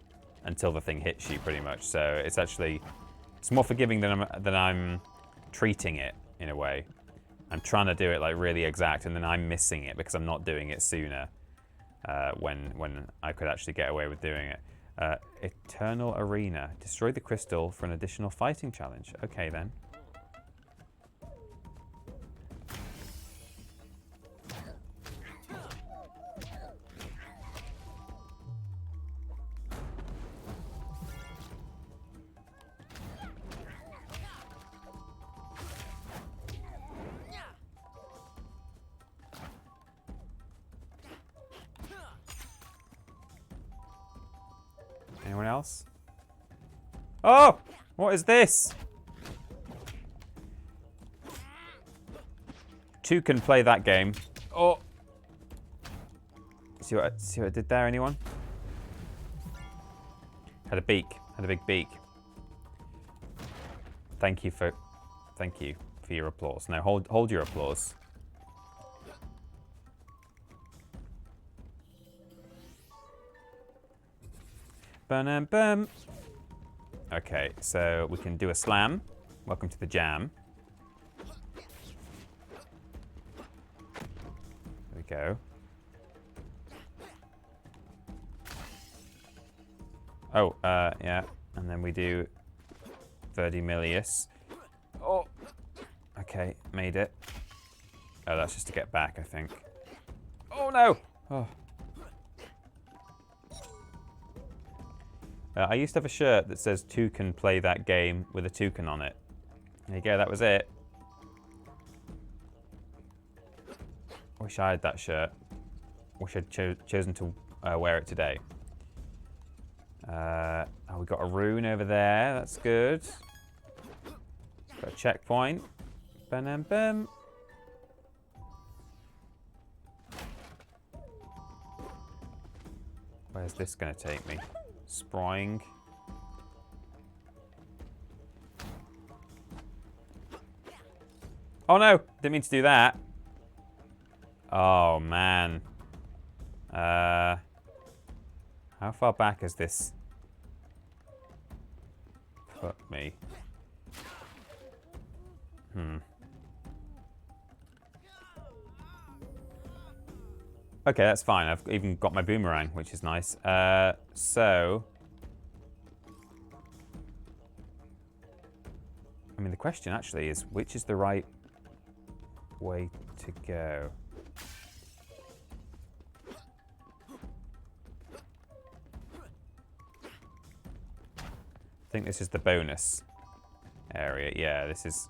until the thing hits you, pretty much. So it's more forgiving than I'm treating it in a way. I'm trying to do it like really exact, and then I'm missing it because I'm not doing it sooner when I could actually get away with doing it. Eternal Arena. Destroy the crystal for an additional fighting challenge. Okay, then. Anyone else? Oh! What is this? Two can play that game. Oh! See what I did there, anyone? Had a beak. Had a big beak. Thank you for your applause. Now hold your applause. Bum. Okay, so we can do a slam. Welcome to the jam. There we go. Oh, yeah. And then we do Verdimilius. Oh! Okay, made it. Oh, that's just to get back, I think. Oh, no! Oh. I used to have a shirt that says "Toucan play that game" with a toucan on it. There you go, that was it. Wish I had that shirt. Wish I'd chosen to wear it today. Oh, we got a rune over there. That's good. Got a checkpoint. Bam. Where's this going to take me? Sprying. Oh no! Didn't mean to do that. Oh man. How far back has this put me? Okay, that's fine. I've even got my boomerang, which is nice. So... I mean, the question actually is, which is the right way to go? I think this is the bonus area. Yeah, this is...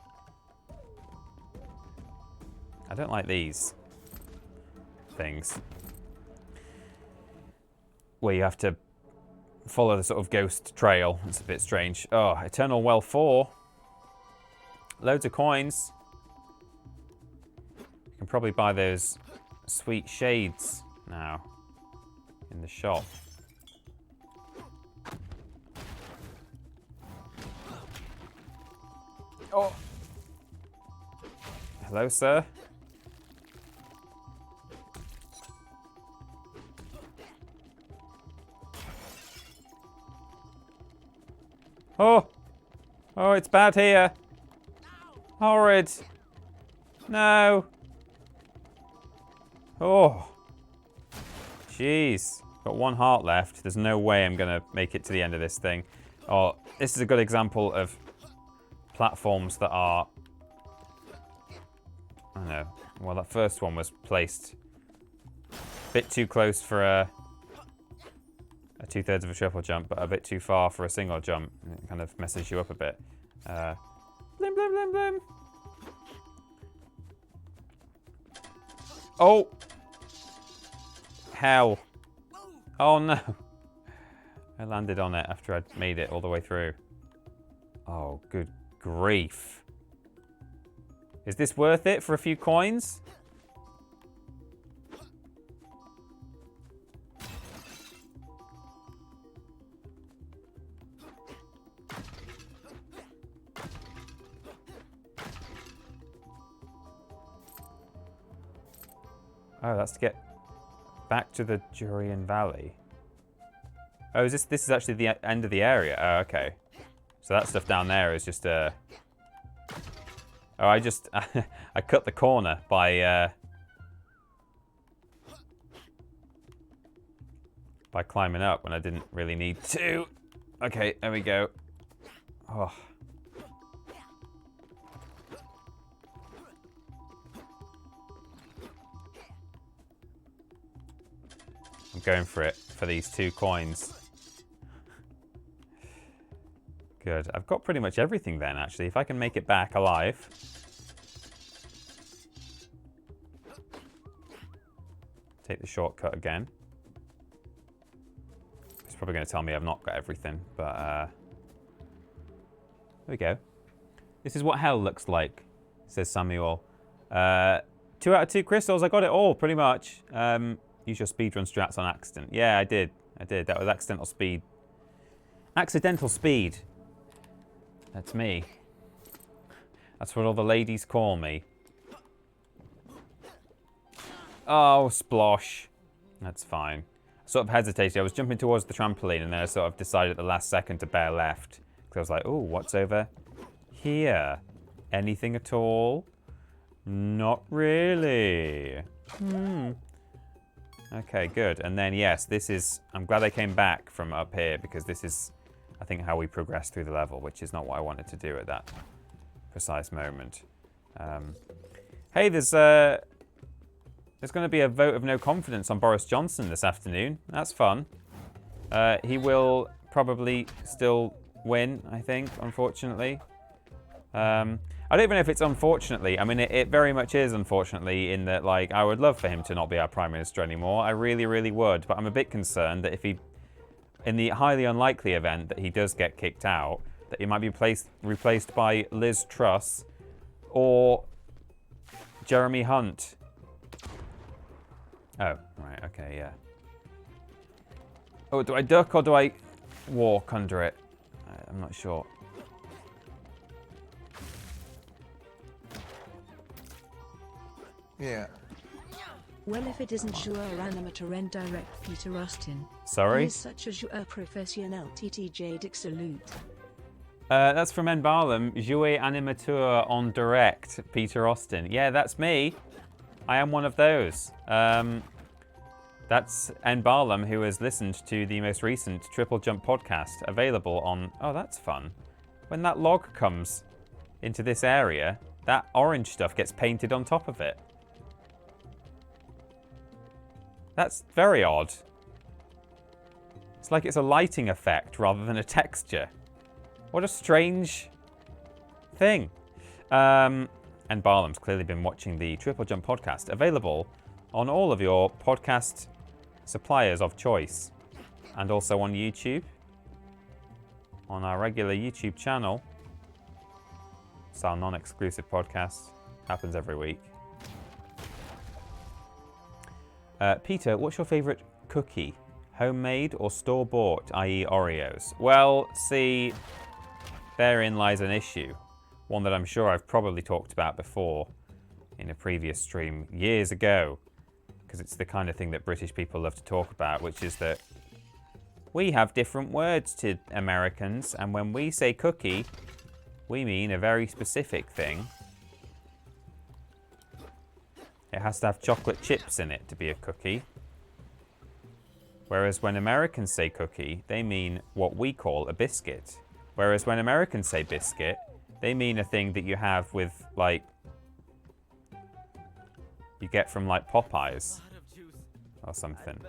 I don't like these things where you have to follow the sort of ghost trail. It's a bit strange. Oh, Eternal Well 4. Loads of coins. You can probably buy those sweet shades now in the shop. Oh. Hello, sir. Oh! Oh, it's bad here. Horrid. No. Oh. Jeez. Got one heart left. There's no way I'm going to make it to the end of this thing. Oh, this is a good example of platforms that are... I don't know. Well, that first one was placed a bit too close for a 2/3 of a triple jump, but a bit too far for a single jump. It kind of messes you up a bit. Blim, blim, blim, blim. Oh! Hell. Oh no. I landed on it after I'd made it all the way through. Oh, good grief. Is this worth it for a few coins? Oh, that's to get back to the Durian Valley. Oh, this is actually the end of the area. Oh, okay. So that stuff down there is just Oh, I just I cut the corner by climbing up when I didn't really need to. Okay, there we go. Oh. I'm going for it, for these 2 coins. Good. I've got pretty much everything then, actually. If I can make it back alive. Take the shortcut again. It's probably going to tell me I've not got everything, but there we go. This is what hell looks like, says Samuel. 2 out of 2 crystals. I got it all, pretty much. Use your speedrun strats on accident. Yeah, I did. That was accidental speed. Accidental speed. That's me. That's what all the ladies call me. Oh, splosh. That's fine. I sort of hesitated. I was jumping towards the trampoline and then I sort of decided at the last second to bear left. Because I was like, oh, what's over here? Anything at all? Not really. Okay, good. And then, yes, this is... I'm glad I came back from up here because this is, I think, how we progress through the level, which is not what I wanted to do at that precise moment. Hey, there's going to be a vote of no confidence on Boris Johnson this afternoon. That's fun. He will probably still win, I think, unfortunately. I don't even know if it's unfortunately. I mean, it very much is unfortunately in that, like, I would love for him to not be our Prime Minister anymore. I really, really would. But I'm a bit concerned that if he, in the highly unlikely event that he does get kicked out, that he might be replaced by Liz Truss or Jeremy Hunt. Oh, right, okay, yeah. Oh, do I duck or do I walk under it? I'm not sure. Yeah. Well, if it isn't joueur animateur and direct Peter Austin. Sorry? He is such a joueur professionnel TTJ Dick salute. That's from En Barlam, joueur animateur en direct, Peter Austin. Yeah, that's me. I am one of those. That's En Barlam, who has listened to the most recent TripleJump podcast, available on... Oh, that's fun. When that log comes into this area, that orange stuff gets painted on top of it. That's very odd. It's like it's a lighting effect rather than a texture. What a strange thing. And Barlam's clearly been watching the TripleJump podcast, available on all of your podcast suppliers of choice, and also on YouTube, on our regular YouTube channel. It's our non-exclusive podcast. Happens every week. Peter, what's your favourite cookie? Homemade or store-bought, i.e. Oreos? Well, see, therein lies an issue. One that I'm sure I've probably talked about before in a previous stream years ago, because it's the kind of thing that British people love to talk about, which is that we have different words to Americans, and when we say cookie, we mean a very specific thing. It has to have chocolate chips in it to be a cookie. Whereas when Americans say cookie, they mean what we call a biscuit. Whereas when Americans say biscuit, they mean a thing that you have with, like, you get from, like, Popeyes or something.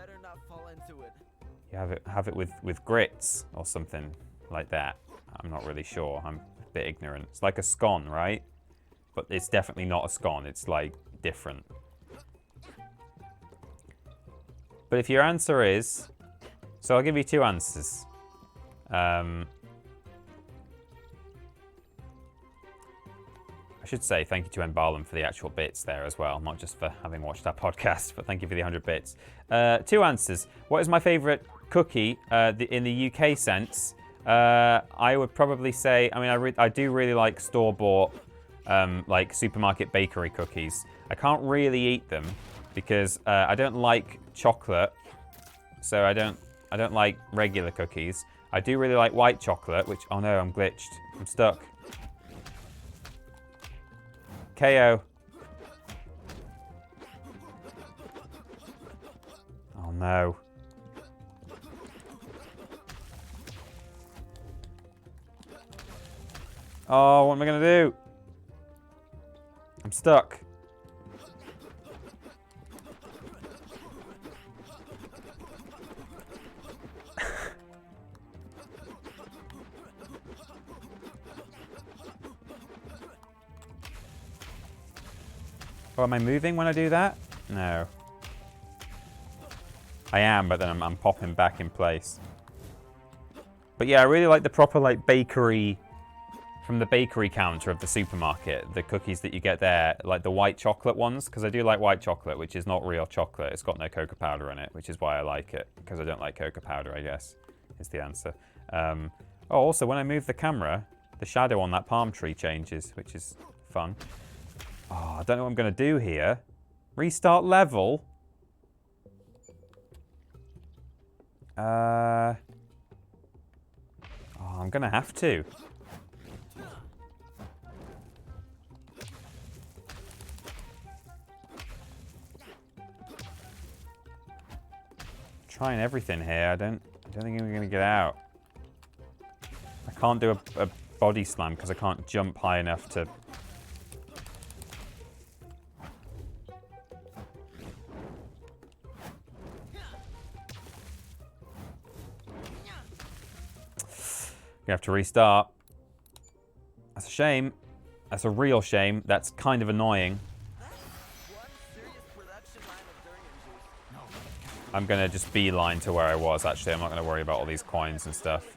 You have it with grits or something like that. I'm not really sure. I'm a bit ignorant. It's like a scone, right? But it's definitely not a scone. It's, like, different. But if your answer is... So I'll give you 2 answers. I should say thank you to En Barlam for the actual bits there as well, not just for having watched our podcast, but thank you for the 100 bits. 2 answers. What is my favourite cookie in the UK sense? I would probably say, I mean, I do really like store-bought, like supermarket bakery cookies. I can't really eat them because I don't like chocolate, so I don't like regular cookies. I do really like white chocolate, which, oh no, I'm glitched. I'm stuck. KO. Oh no. Oh, what am I gonna do? I'm stuck. Oh, am I moving when I do that? No. I am, but then I'm popping back in place. But yeah, I really like the proper like bakery, from the bakery counter of the supermarket, the cookies that you get there, like the white chocolate ones, because I do like white chocolate, which is not real chocolate. It's got no cocoa powder in it, which is why I like it, because I don't like cocoa powder, I guess, is the answer. Oh, also, when I move the camera, the shadow on that palm tree changes, which is fun. Oh, I don't know what I'm going to do here. Restart level? Oh, I'm going to have to. Trying everything here. I don't think I'm going to get out. I can't do a body slam because I can't jump high enough to... You have to restart. That's a shame. That's a real shame. That's kind of annoying. I'm going to just beeline to where I was, actually. I'm not going to worry about all these coins and stuff.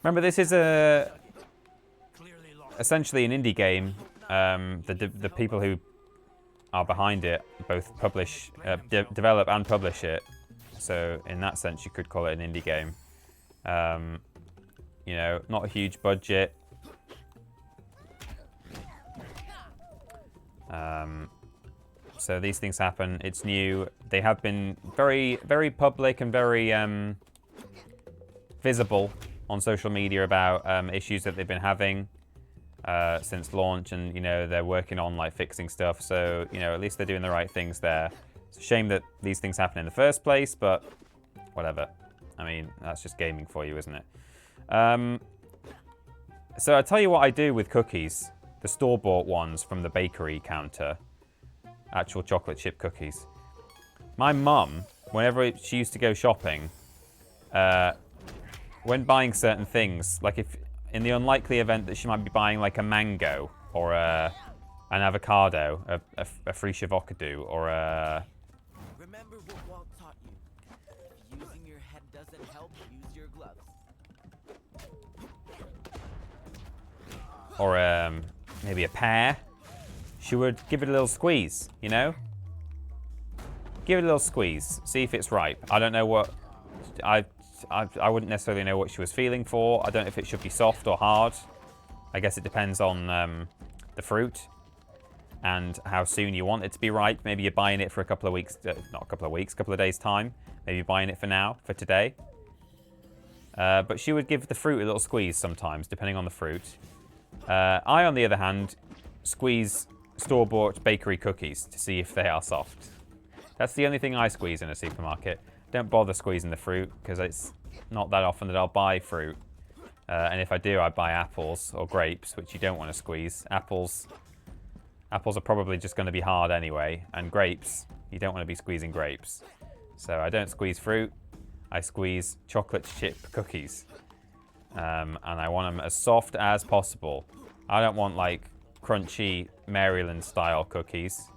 Remember, this is essentially an indie game. The people who are behind it both publish, develop and publish it. So in that sense, you could call it an indie game. You know, not a huge budget. So these things happen. It's new. They have been very, very public and very visible on social media about issues that they've been having since launch, and you know they're working on like fixing stuff. So you know at least they're doing the right things there. It's a shame that these things happen in the first place, but whatever. I mean, that's just gaming for you, isn't it? So I'll tell you what I do with cookies, the store-bought ones from the bakery counter, actual chocolate chip cookies. My mum, whenever she used to go shopping, when buying certain things, like if in the unlikely event that she might be buying like a mango or an avocado, a fresh avocado, or a... Remember what Walt taught you. If using your head doesn't help, use your gloves. Or maybe a pear. She would give it a little squeeze, you know? Give it a little squeeze, see if it's ripe. I don't know what... I wouldn't necessarily know what she was feeling for. I don't know if it should be soft or hard. I guess it depends on the fruit and how soon you want it to be ripe. Maybe you're buying it for a couple of weeks, not a couple of weeks, a couple of days' time. Maybe you're buying it for now, for today. But she would give the fruit a little squeeze sometimes, depending on the fruit. I, on the other hand, squeeze store-bought bakery cookies to see if they are soft. That's the only thing I squeeze in a supermarket. Don't bother squeezing the fruit, because it's not that often that I'll buy fruit. And if I do, I buy apples or grapes, which you don't want to squeeze. Apples are probably just going to be hard anyway, and grapes, you don't want to be squeezing grapes. So I don't squeeze fruit, I squeeze chocolate chip cookies. And I want them as soft as possible. I don't want like crunchy Maryland style cookies.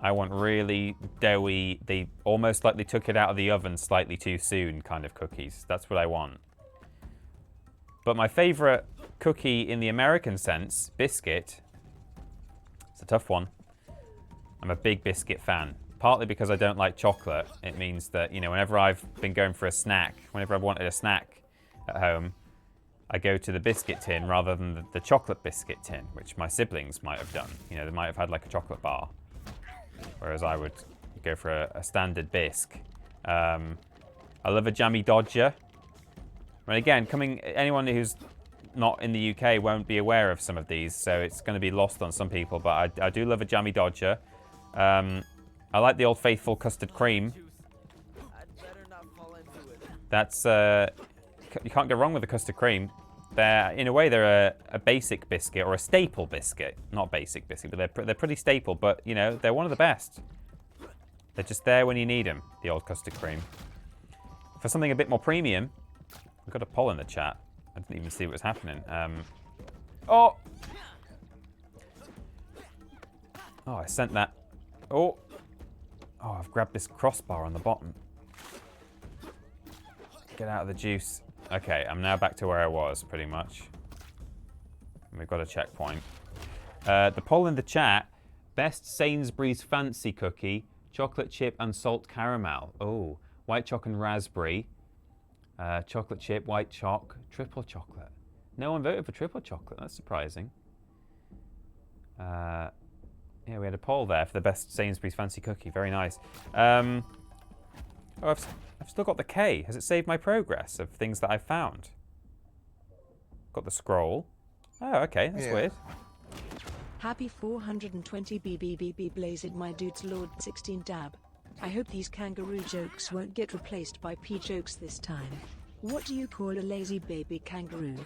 I want really doughy, they almost like they took it out of the oven slightly too soon kind of cookies. That's what I want. But my favorite cookie in the American sense, biscuit, it's a tough one. I'm a big biscuit fan. Partly because I don't like chocolate. It means that, you know, whenever I've been going for a snack, whenever I've wanted a snack at home, I go to the biscuit tin rather than the chocolate biscuit tin, which my siblings might have done. You know, they might have had like a chocolate bar, whereas I would go for a standard bisque. I love a jammy dodger. And again, anyone who's not in the UK won't be aware of some of these, so it's going to be lost on some people, but I do love a jammy dodger. I like the old faithful custard cream. That's you can't go wrong with the custard cream. In a way, they're a basic biscuit or a staple biscuit. Not basic biscuit, but they're pretty staple. But you know, they're one of the best. They're just there when you need them. The old custard cream. For something a bit more premium, we've got a poll in the chat. I didn't even see what was happening. Oh, I sent that. Oh, I've grabbed this crossbar on the bottom. Get out of the juice. Okay, I'm now back to where I was, pretty much. We've got a checkpoint. The poll in the chat, best Sainsbury's fancy cookie, chocolate chip and salt caramel. Oh, white choc and raspberry. Chocolate chip, white choc, triple chocolate. No one voted for triple chocolate, that's surprising. Yeah, we had a poll there for the best Sainsbury's fancy cookie, very nice. I've still got the K. Has it saved my progress of things that I've found? Got the scroll. Oh, okay, that's weird. Happy 420 BBBB Blazed my dudes Lord 16 dab. I hope these kangaroo jokes won't get replaced by P jokes this time. What do you call a lazy baby kangaroo?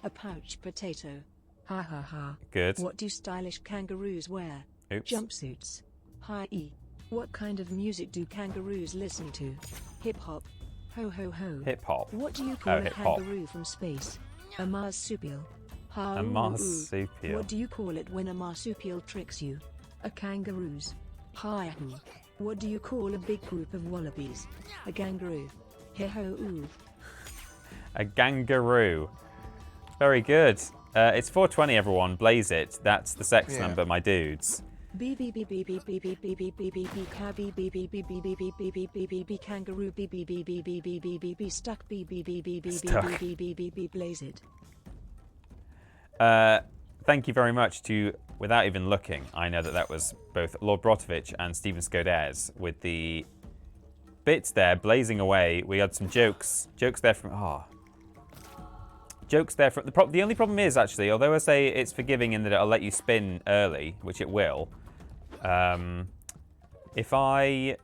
A pouch potato. Ha ha ha. Good. What do stylish kangaroos wear? Oops. Jumpsuits. Hi E. What kind of music do kangaroos listen to? Hip hop. Ho ho ho. Hip hop. What do you call a hip-hop. kangaroo from space? A marsupial. A marsupial. What do you call it when a marsupial tricks you? A kangaroos. Hi hoo. What do you call a big group of wallabies? A kangaroo. Hi ho oo. A kangaroo. Very good. It's 420, everyone. Blaze it. That's the sex number, my dudes. B B B B B B B B B B B B Ka B B B B B B B B B B B B kangaroo B B B B B B B B B stuck B B B B B B B B B B blaze it. Thank you very much to, without even looking, I know that was both Lord Brotovich and Stephen Skodez with the bits there blazing away. We had some jokes there from, jokes there from, the only problem is actually, although I say it's forgiving in that it'll let you spin early, which it will, if I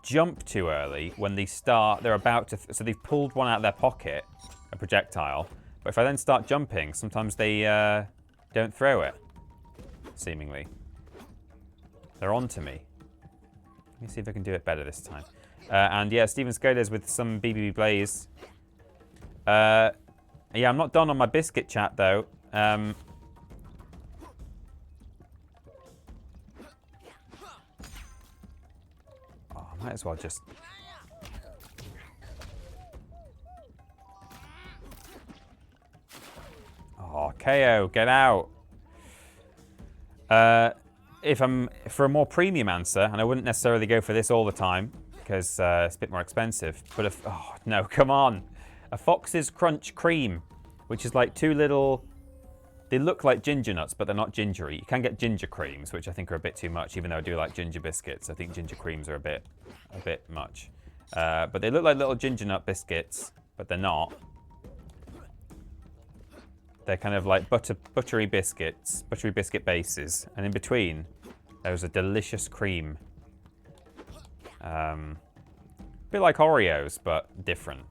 jump too early when they start, they're about to, so they've pulled one out of their pocket, a projectile, but if I then start jumping, sometimes they don't throw it, seemingly. They're on to me. Let me see if I can do it better this time. And yeah, Stephen Skodez with some BBB Blaze. Yeah, I'm not done on my biscuit chat, though. Oh, I might as well just... Oh, KO, get out. If I'm for a more premium answer, and I wouldn't necessarily go for this all the time, because it's a bit more expensive, but if... Oh, no, come on. A Fox's Crunch Cream, which is like two little... They look like ginger nuts, but they're not gingery. You can get ginger creams, which I think are a bit too much, even though I do like ginger biscuits. I think ginger creams are a bit much. But they look like little ginger nut biscuits, but they're not. They're kind of like buttery biscuits, buttery biscuit bases. And in between, there's a delicious cream. A bit like Oreos, but different.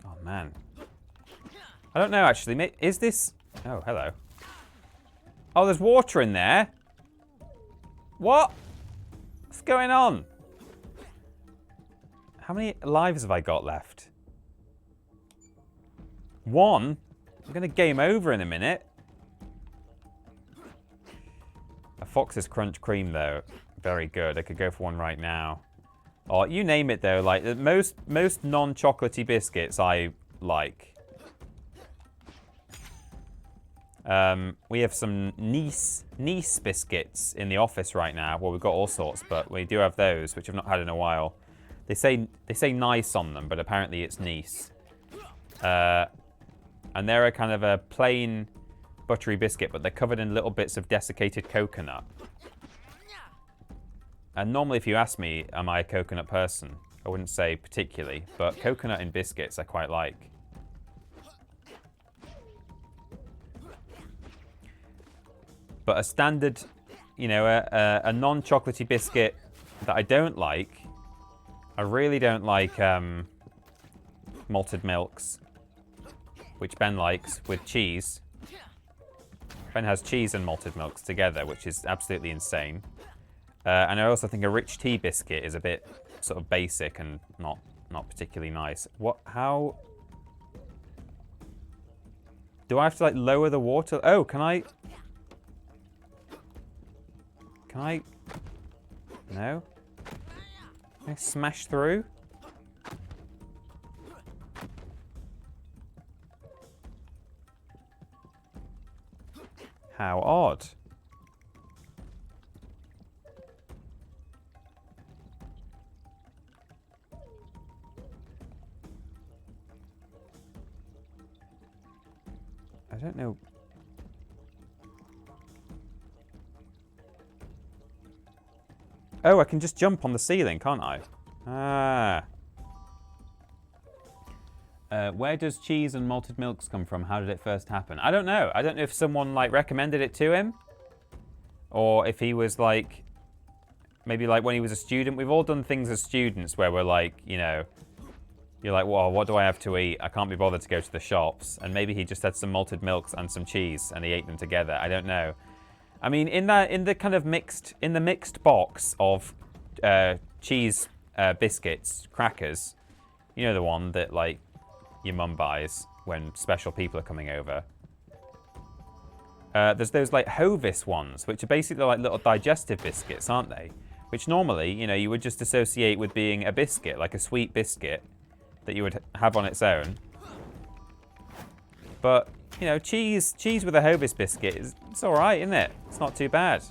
Oh, man. I don't know, actually. Is this... Oh, hello. Oh, there's water in there. What? What's going on? How many lives have I got left? 1? I'm going to game over in a minute. A Fox's Crunch Cream, though. Very good. I could go for one right now. Oh, you name it, though. Like, most non-chocolatey biscuits I like. We have some Nice biscuits in the office right now. Well, we've got all sorts, but we do have those, which I've not had in a while. They say nice on them, but apparently it's nice. And they're a kind of a plain buttery biscuit, but they're covered in little bits of desiccated coconut. And normally if you ask me, am I a coconut person? I wouldn't say particularly, but coconut in biscuits I quite like. But a standard, you know, a non-chocolatey biscuit that I don't like, I really don't like malted milks, which Ben likes, with cheese. Ben has cheese and malted milks together, which is absolutely insane. And I also think a rich tea biscuit is a bit sort of basic and not particularly nice. How? Do I have to like lower the water? Oh, can I? No? Can I smash through? How odd. I don't know. Oh, I can just jump on the ceiling, can't I? Ah. Where does cheese and malted milks come from? How did it first happen? I don't know. I don't know if someone like recommended it to him, or if he was like, maybe like when he was a student. We've all done things as students where we're like, you know, you're like, well, what do I have to eat? I can't be bothered to go to the shops. And maybe he just had some malted milks and some cheese, and he ate them together. I don't know. I mean, in the mixed box of cheese biscuits, crackers, you know, the one that like your mum buys when special people are coming over. There's those like Hovis ones, which are basically like little digestive biscuits, aren't they? Which normally, you know, you would just associate with being a biscuit, like a sweet biscuit that you would have on its own. But, you know, cheese with a Hovis biscuit, it's all right, isn't it? It's not too bad.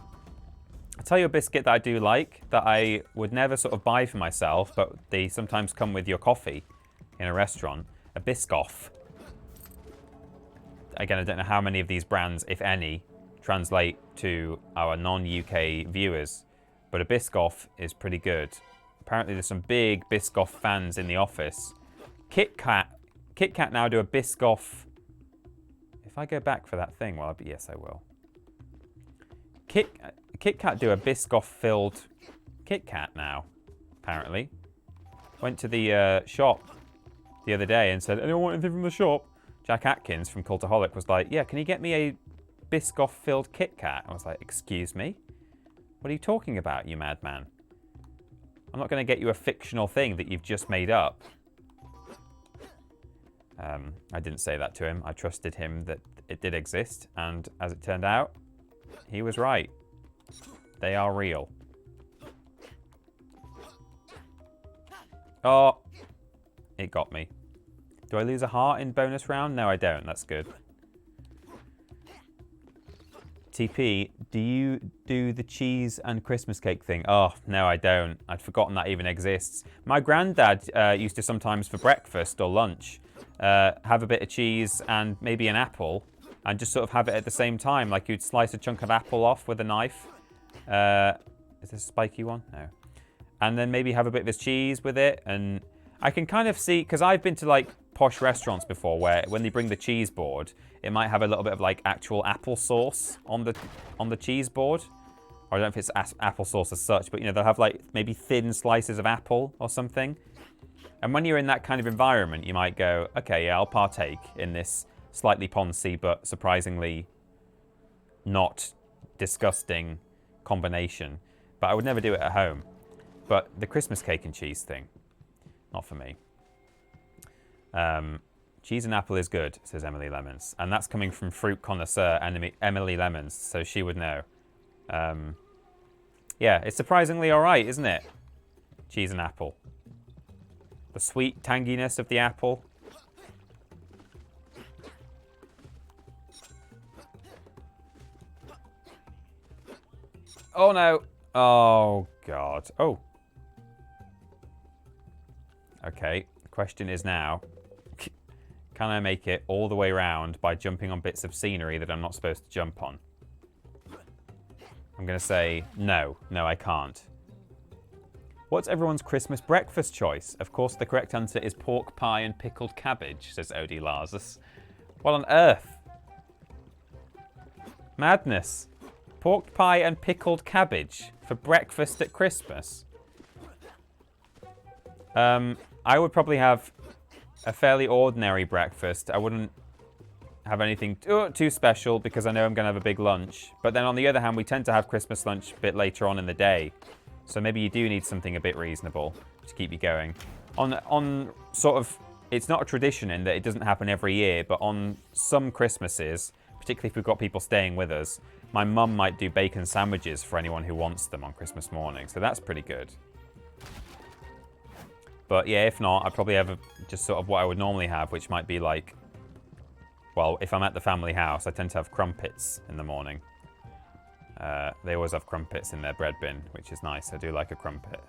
I'll tell you a biscuit that I do like, that I would never sort of buy for myself, but they sometimes come with your coffee in a restaurant. A Biscoff. Again, I don't know how many of these brands, if any, translate to our non-UK viewers, but a Biscoff is pretty good. Apparently there's some big Biscoff fans in the office. Kit Kat now do a Biscoff. If I go back for that thing, well, yes, I will. Kit Kat do a Biscoff-filled Kit Kat now, apparently. Went to the shop the other day and said, anyone want anything from the shop? Jack Atkins from Cultaholic was like, yeah, can you get me a Biscoff-filled Kit Kat? I was like, excuse me? What are you talking about, you madman? I'm not going to get you a fictional thing that you've just made up. I didn't say that to him. I trusted him that it did exist, and as it turned out, he was right. They are real. Oh, it got me. Do I lose a heart in bonus round? No, I don't. That's good. TP, do you do the cheese and Christmas cake thing? Oh, no, I don't. I'd forgotten that even exists. My granddad used to sometimes for breakfast or lunch have a bit of cheese and maybe an apple and just sort of have it at the same time. Like you'd slice a chunk of apple off with a knife. Is this a spiky one? No. And then maybe have a bit of his cheese with it. And I can kind of see, because I've been to like posh restaurants before where when they bring the cheese board, it might have a little bit of like actual applesauce on the cheese board. Or I don't know if it's applesauce as such, but you know, they'll have like maybe thin slices of apple or something. And when you're in that kind of environment, you might go, okay, yeah, I'll partake in this slightly poncy but surprisingly not disgusting combination. But I would never do it at home. But the Christmas cake and cheese thing, not for me. Cheese and apple is good, says Emily Lemons. And that's coming from fruit connoisseur Emily Lemons, so she would know. Yeah, it's surprisingly all right, isn't it? Cheese and apple. The sweet tanginess of the apple. Oh no. Oh, God. Oh. Okay, the question is now, can I make it all the way around by jumping on bits of scenery that I'm not supposed to jump on? I'm going to say no. No, I can't. What's everyone's Christmas breakfast choice? Of course, the correct answer is pork pie and pickled cabbage, says Odie Larsus. What on earth? Madness. Pork pie and pickled cabbage for breakfast at Christmas. I would probably have a fairly ordinary breakfast. I wouldn't have anything too special because I know I'm going to have a big lunch. But then on the other hand, we tend to have Christmas lunch a bit later on in the day. So maybe you do need something a bit reasonable to keep you going. On sort of, it's not a tradition in that it doesn't happen every year, but on some Christmases, particularly if we've got people staying with us, my mum might do bacon sandwiches for anyone who wants them on Christmas morning. So that's pretty good. But yeah, if not, I'd probably have just sort of what I would normally have, which might be like, well, if I'm at the family house, I tend to have crumpets in the morning. They always have crumpets in their bread bin, which is nice. I do like a crumpet.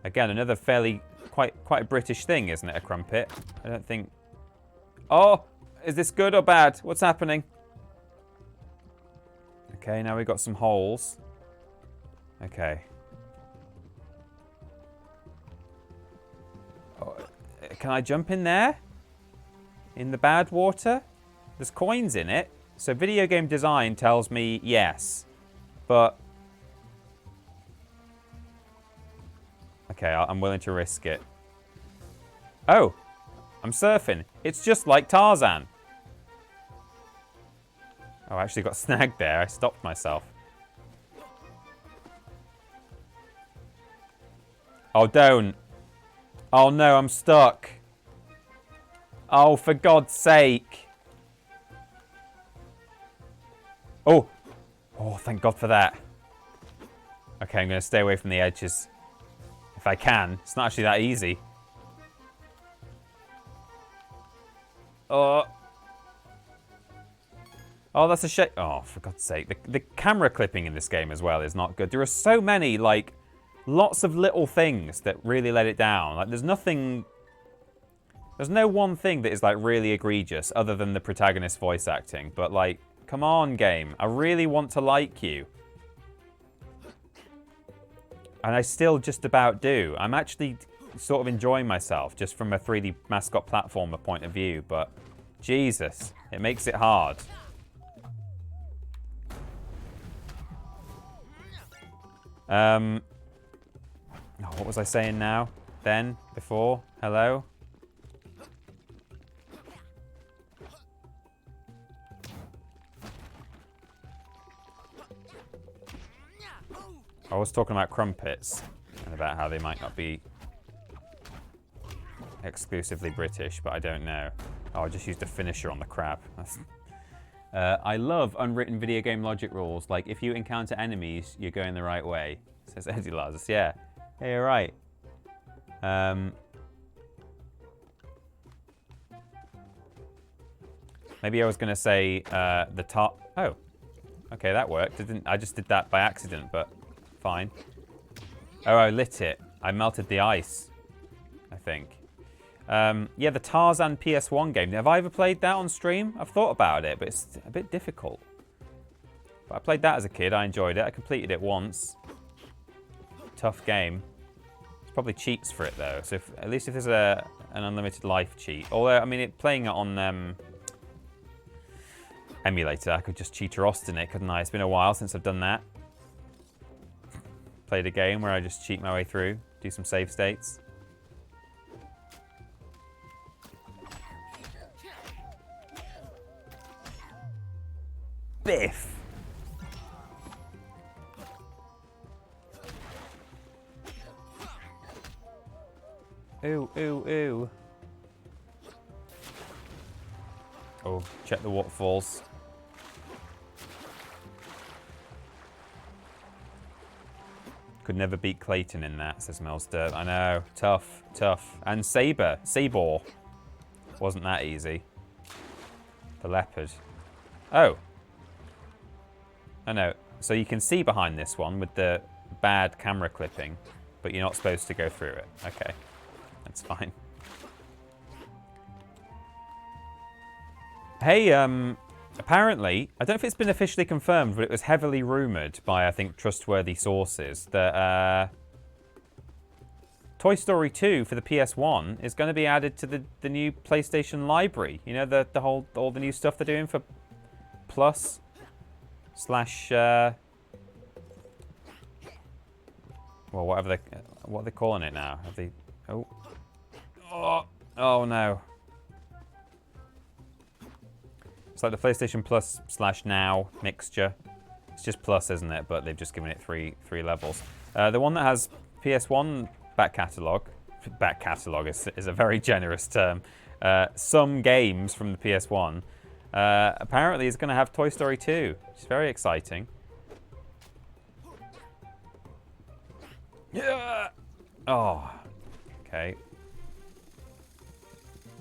Again, another fairly, quite a British thing, isn't it, a crumpet? I don't think... Oh! Is this good or bad? What's happening? Okay, now we've got some holes. Okay. Oh, can I jump in there? In the bad water? There's coins in it. So video game design tells me yes. But... Okay, I'm willing to risk it. Oh! I'm surfing. It's just like Tarzan. Oh, I actually got snagged there. I stopped myself. Oh, don't. Oh, no, I'm stuck. Oh, for God's sake. Oh. Oh, thank God for that. Okay, I'm going to stay away from the edges. If I can. It's not actually that easy. Oh. Oh, that's a shame. Oh, for God's sake. The camera clipping in this game as well is not good. There are so many, like, lots of little things that really let it down. Like, there's nothing... There's no one thing that is, like, really egregious other than the protagonist's voice acting. But, like, come on, game. I really want to like you. And I still just about do. I'm actually sort of enjoying myself just from a 3D mascot platformer point of view. But, Jesus, it makes it hard. Oh, what was I saying now? Then? Before? Hello? I was talking about crumpets and about how they might not be exclusively British, but I don't know. Oh, I just used a finisher on the crab. I love unwritten video game logic rules, like if you encounter enemies, you're going the right way, says Eddie Lazarus. Yeah, you're right. Maybe I was going to say the top. Oh, okay, that worked. I just did that by accident, but fine. Oh, I lit it. I melted the ice, I think. Yeah, the Tarzan PS1 game. Have I ever played that on stream? I've thought about it, but it's a bit difficult. But I played that as a kid. I enjoyed it. I completed it once. Tough game. There's probably cheats for it, though. So at least if there's an unlimited life cheat. Although, I mean, playing it on emulator, I could just cheat Austin it, couldn't I? It's been a while since I've done that. Played a game where I just cheat my way through, do some save states. Biff! Ooh, ooh, ooh. Oh, check the waterfalls. Could never beat Clayton in that, says Milster. I know, tough, tough. And Sabor wasn't that easy. The leopard. Oh. Oh no, so you can see behind this one with the bad camera clipping, but you're not supposed to go through it. Okay. That's fine. Hey, apparently, I don't know if it's been officially confirmed, but it was heavily rumoured by, I think, trustworthy sources that Toy Story 2 for the PS1 is going to be added to the new PlayStation library. You know, all the new stuff they're doing for Plus / well, what are they calling it now? Have they? Oh no! It's like the PlayStation Plus / Now mixture. It's just Plus, isn't it? But they've just given it three levels. The one that has PS1 back catalogue is a very generous term. Some games from the PS1 apparently is going to have Toy Story 2, which is very exciting. Yeah. Oh. Okay.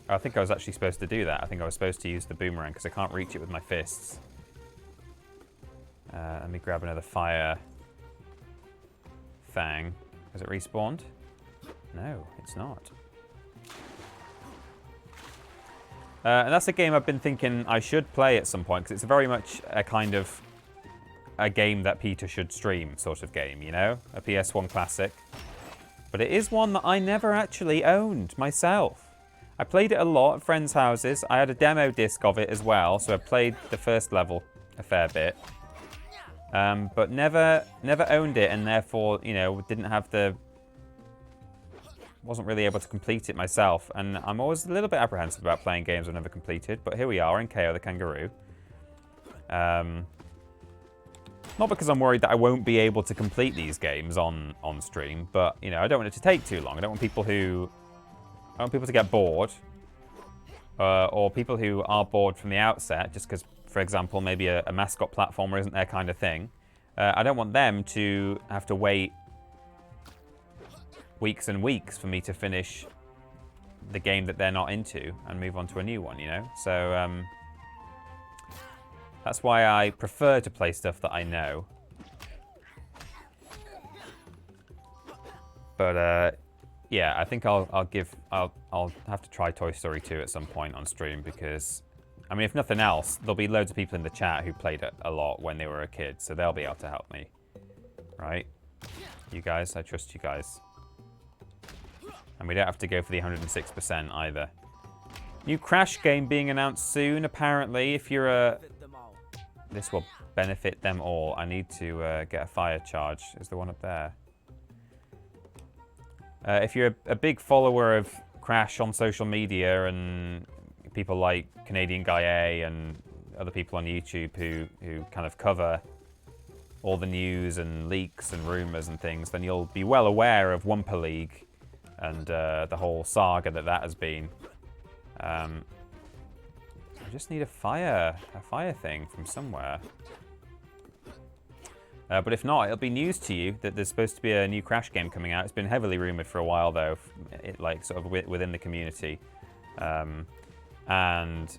I think I was actually supposed to do that. I think I was supposed to use the boomerang because I can't reach it with my fists. Let me grab another fire thing. Has it respawned? No, it's not. And that's a game I've been thinking I should play at some point because it's very much a kind of a game that Peter should stream sort of game, you know? A PS1 classic. But it is one that I never actually owned myself. I played it a lot at friends' houses. I had a demo disc of it as well, so I played the first level a fair bit. But never owned it, and therefore, you know, wasn't really able to complete it myself. And I'm always a little bit apprehensive about playing games I've never completed, but here we are in Kao the Kangaroo. Not because I'm worried that I won't be able to complete these games on stream, but, you know, I don't want it to take too long. I don't want people to get bored, or people who are bored from the outset, just because, for example, maybe a mascot platformer isn't their kind of thing. I don't want them to have to wait weeks and weeks for me to finish the game that they're not into and move on to a new one, you know? So, that's why I prefer to play stuff that I know. But, yeah, I think I'll have to try Toy Story 2 at some point on stream because, I mean, if nothing else, there'll be loads of people in the chat who played it a lot when they were a kid, so they'll be able to help me, right? You guys, I trust you guys. And we don't have to go for the 106% either. New Crash game being announced soon, apparently. If you're a... This will benefit them all. I need to get a fire charge. Is the one up there? If you're a big follower of Crash on social media and people like Canadian Guy A and other people on YouTube who kind of cover all the news and leaks and rumours and things, then you'll be well aware of Wumpa League and the whole saga that has been. I just need a fire thing from somewhere. But if not, it'll be news to you that there's supposed to be a new Crash game coming out. It's been heavily rumoured for a while, though, like sort of within the community, and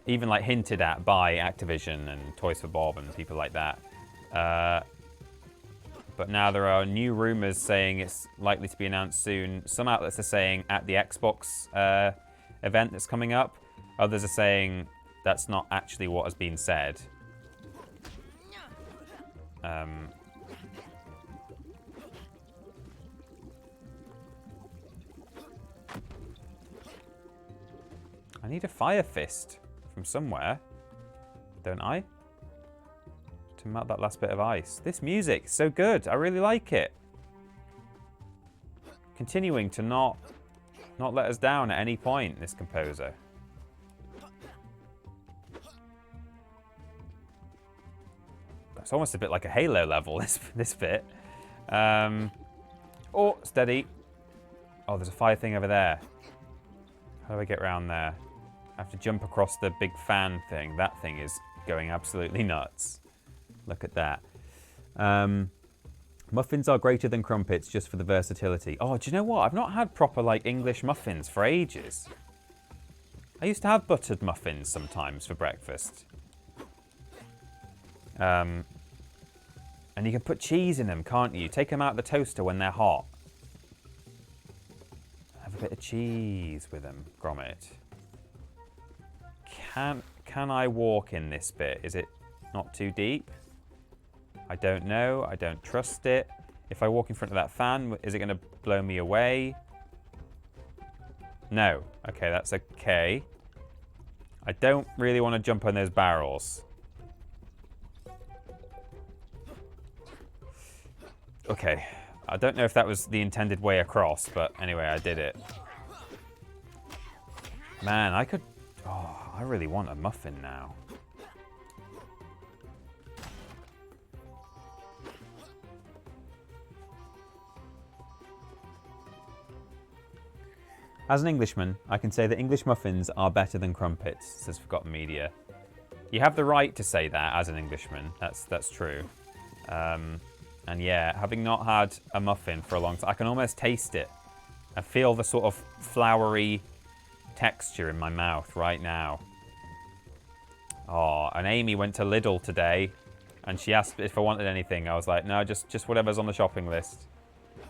even like hinted at by Activision and Toys for Bob and people like that. But now there are new rumours saying it's likely to be announced soon. Some outlets are saying at the Xbox event that's coming up. Others are saying that's not actually what has been said. I need a fire fist from somewhere, don't I? To melt that last bit of ice. This music is so good. I really like it. Continuing to not let us down at any point, this composer. It's almost a bit like a Halo level, this bit. Oh, steady. Oh, there's a fire thing over there. How do I get around there? I have to jump across the big fan thing. That thing is going absolutely nuts. Look at that. Muffins are greater than crumpets just for the versatility. Oh, do you know what? I've not had proper like English muffins for ages. I used to have buttered muffins sometimes for breakfast. And you can put cheese in them, can't you? Take them out of the toaster when they're hot. Have a bit of cheese with them, Gromit. Can I walk in this bit? Is it not too deep? I don't know. I don't trust it. If I walk in front of that fan, is it going to blow me away? No. Okay, that's okay. I don't really want to jump on those barrels. Okay. I don't know if that was the intended way across, but anyway, I did it. Man, I could... Oh, I really want a muffin now. As an Englishman, I can say that English muffins are better than crumpets, says Forgotten Media. You have the right to say that as an Englishman. That's true. And yeah, having not had a muffin for a long time, I can almost taste it. I feel the sort of floury texture in my mouth right now. Oh, and Amy went to Lidl today, and she asked if I wanted anything. I was like, no, just whatever's on the shopping list.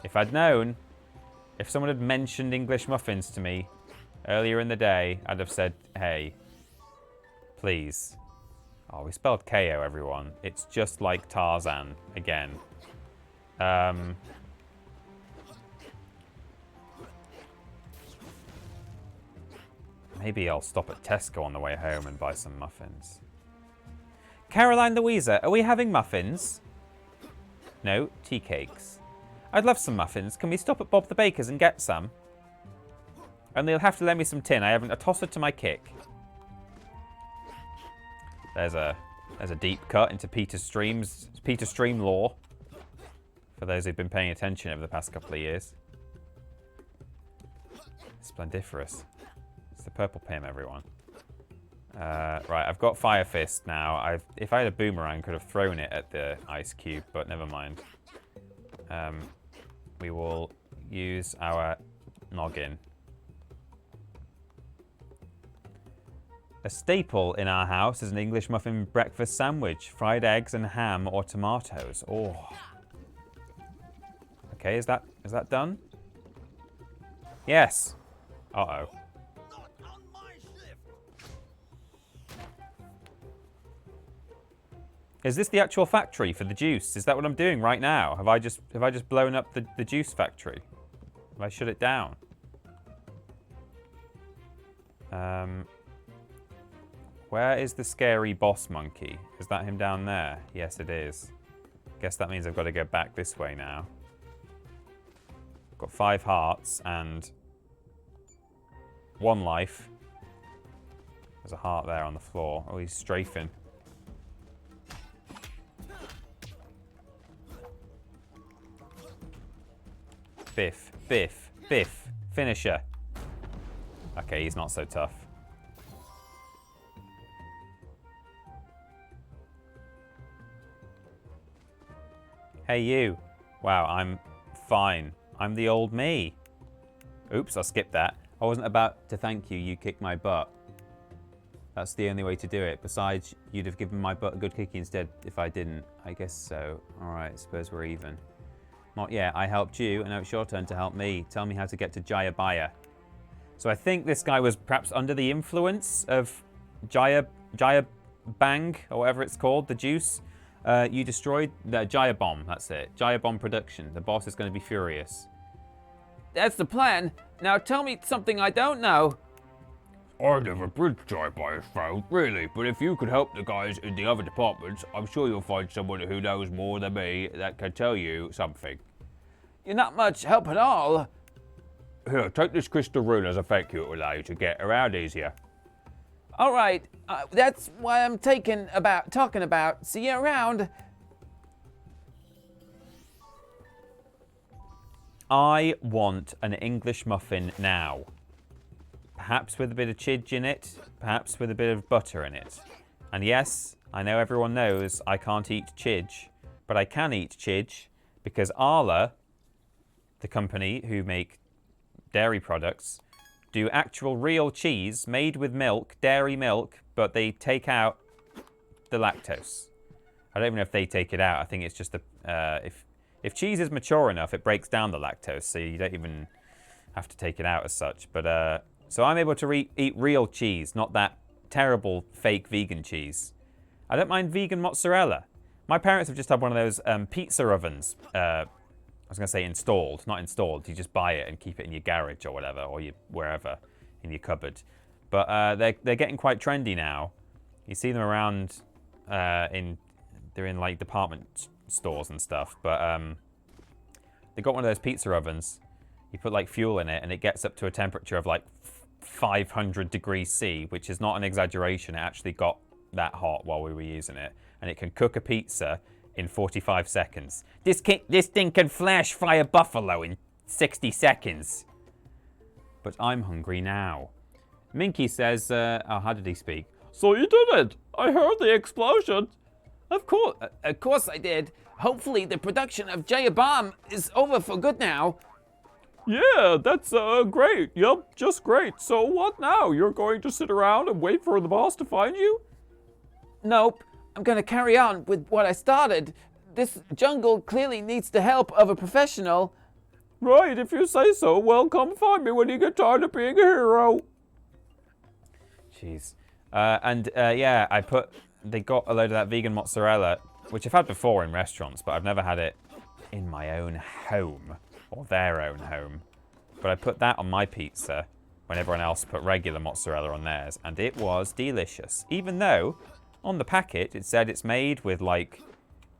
If I'd known, if someone had mentioned English muffins to me earlier in the day, I'd have said, hey, please. Oh, we spelled KO, everyone. It's just like Tarzan again. Maybe I'll stop at Tesco on the way home and buy some muffins. Caroline Louisa, are we having muffins? No, tea cakes. I'd love some muffins. Can we stop at Bob the Baker's and get some? And they'll have to lend me some tin. I haven't a tosser to my kick. There's a deep cut into Peter Stream lore. For those who've been paying attention over the past couple of years. Splendiferous. It's the purple pim, everyone. Right, I've got Fire Fist now. If I had a boomerang, I could have thrown it at the ice cube, but never mind. We will use our noggin. A staple in our house is an English muffin breakfast sandwich, fried eggs and ham or tomatoes. Oh. Okay, is that done? Yes. Uh-oh. Is this the actual factory for the juice? Is that what I'm doing right now? Have I just blown up the juice factory? Have I shut it down? Where is the scary boss monkey? Is that him down there? Yes, it is. Guess that means I've got to go back this way now. Got 5 hearts and 1 life. There's a heart there on the floor. Oh, he's strafing. Biff, biff, biff. Finisher. Okay, he's not so tough. Hey, you. Wow, I'm fine. I'm the old me. Oops, I skipped that. I wasn't about to thank you. You kicked my butt. That's the only way to do it. Besides, you'd have given my butt a good kick instead if I didn't. I guess so. All right, suppose we're even. Not yet. I helped you, and now it's your turn to help me. Tell me how to get to Jayabaya. So I think this guy was perhaps under the influence of Jaya Bang, or whatever it's called, the juice. You destroyed the Jaya Bomb. That's it. Jaya Bomb production. The boss is going to be furious. That's the plan. Now tell me something I don't know. I never bridged Jayabaya failed, really, but if you could help the guys in the other departments, I'm sure you'll find someone who knows more than me that can tell you something. You're not much help at all. Here, take this crystal rune as a thank you to allow you to get around easier. All right, that's what I'm talking about. See you around. I want an English muffin now. Perhaps with a bit of chidge in it, perhaps with a bit of butter in it. And yes, I know everyone knows I can't eat chidge, but I can eat chidge because Arla, the company who make dairy products, do actual real cheese made with milk, dairy milk, but they take out the lactose. I don't even know if they take it out. I think it's just if cheese is mature enough, it breaks down the lactose, so you don't even have to take it out as such. But so I'm able to eat real cheese, not that terrible fake vegan cheese. I don't mind vegan mozzarella. My parents have just had one of those pizza ovens. I was going to say installed, not installed. You just buy it and keep it in your garage or whatever, or wherever in your cupboard. But they're getting quite trendy now. You see them around they're in like department stores and stuff. But they got one of those pizza ovens. You put like fuel in it, and it gets up to a temperature of like 500 degrees C, which is not an exaggeration. It actually got that hot while we were using it, and it can cook a pizza in 45 seconds. This thing can flash fire buffalo in 60 seconds. But I'm hungry now. Minky says, how did he speak? So you did it! I heard the explosion! Of course I did. Hopefully the production of J-Bomb is over for good now. Yeah, that's great. Yep, just great. So what now? You're going to sit around and wait for the boss to find you? Nope. I'm going to carry on with what I started. This jungle clearly needs the help of a professional. Right, if you say so. Well, come find me when you get tired of being a hero. Jeez. Yeah, they got a load of that vegan mozzarella, which I've had before in restaurants, but I've never had it in my own home, or their own home. But I put that on my pizza when everyone else put regular mozzarella on theirs, and it was delicious. Even though, on the packet, it said it's made with, like,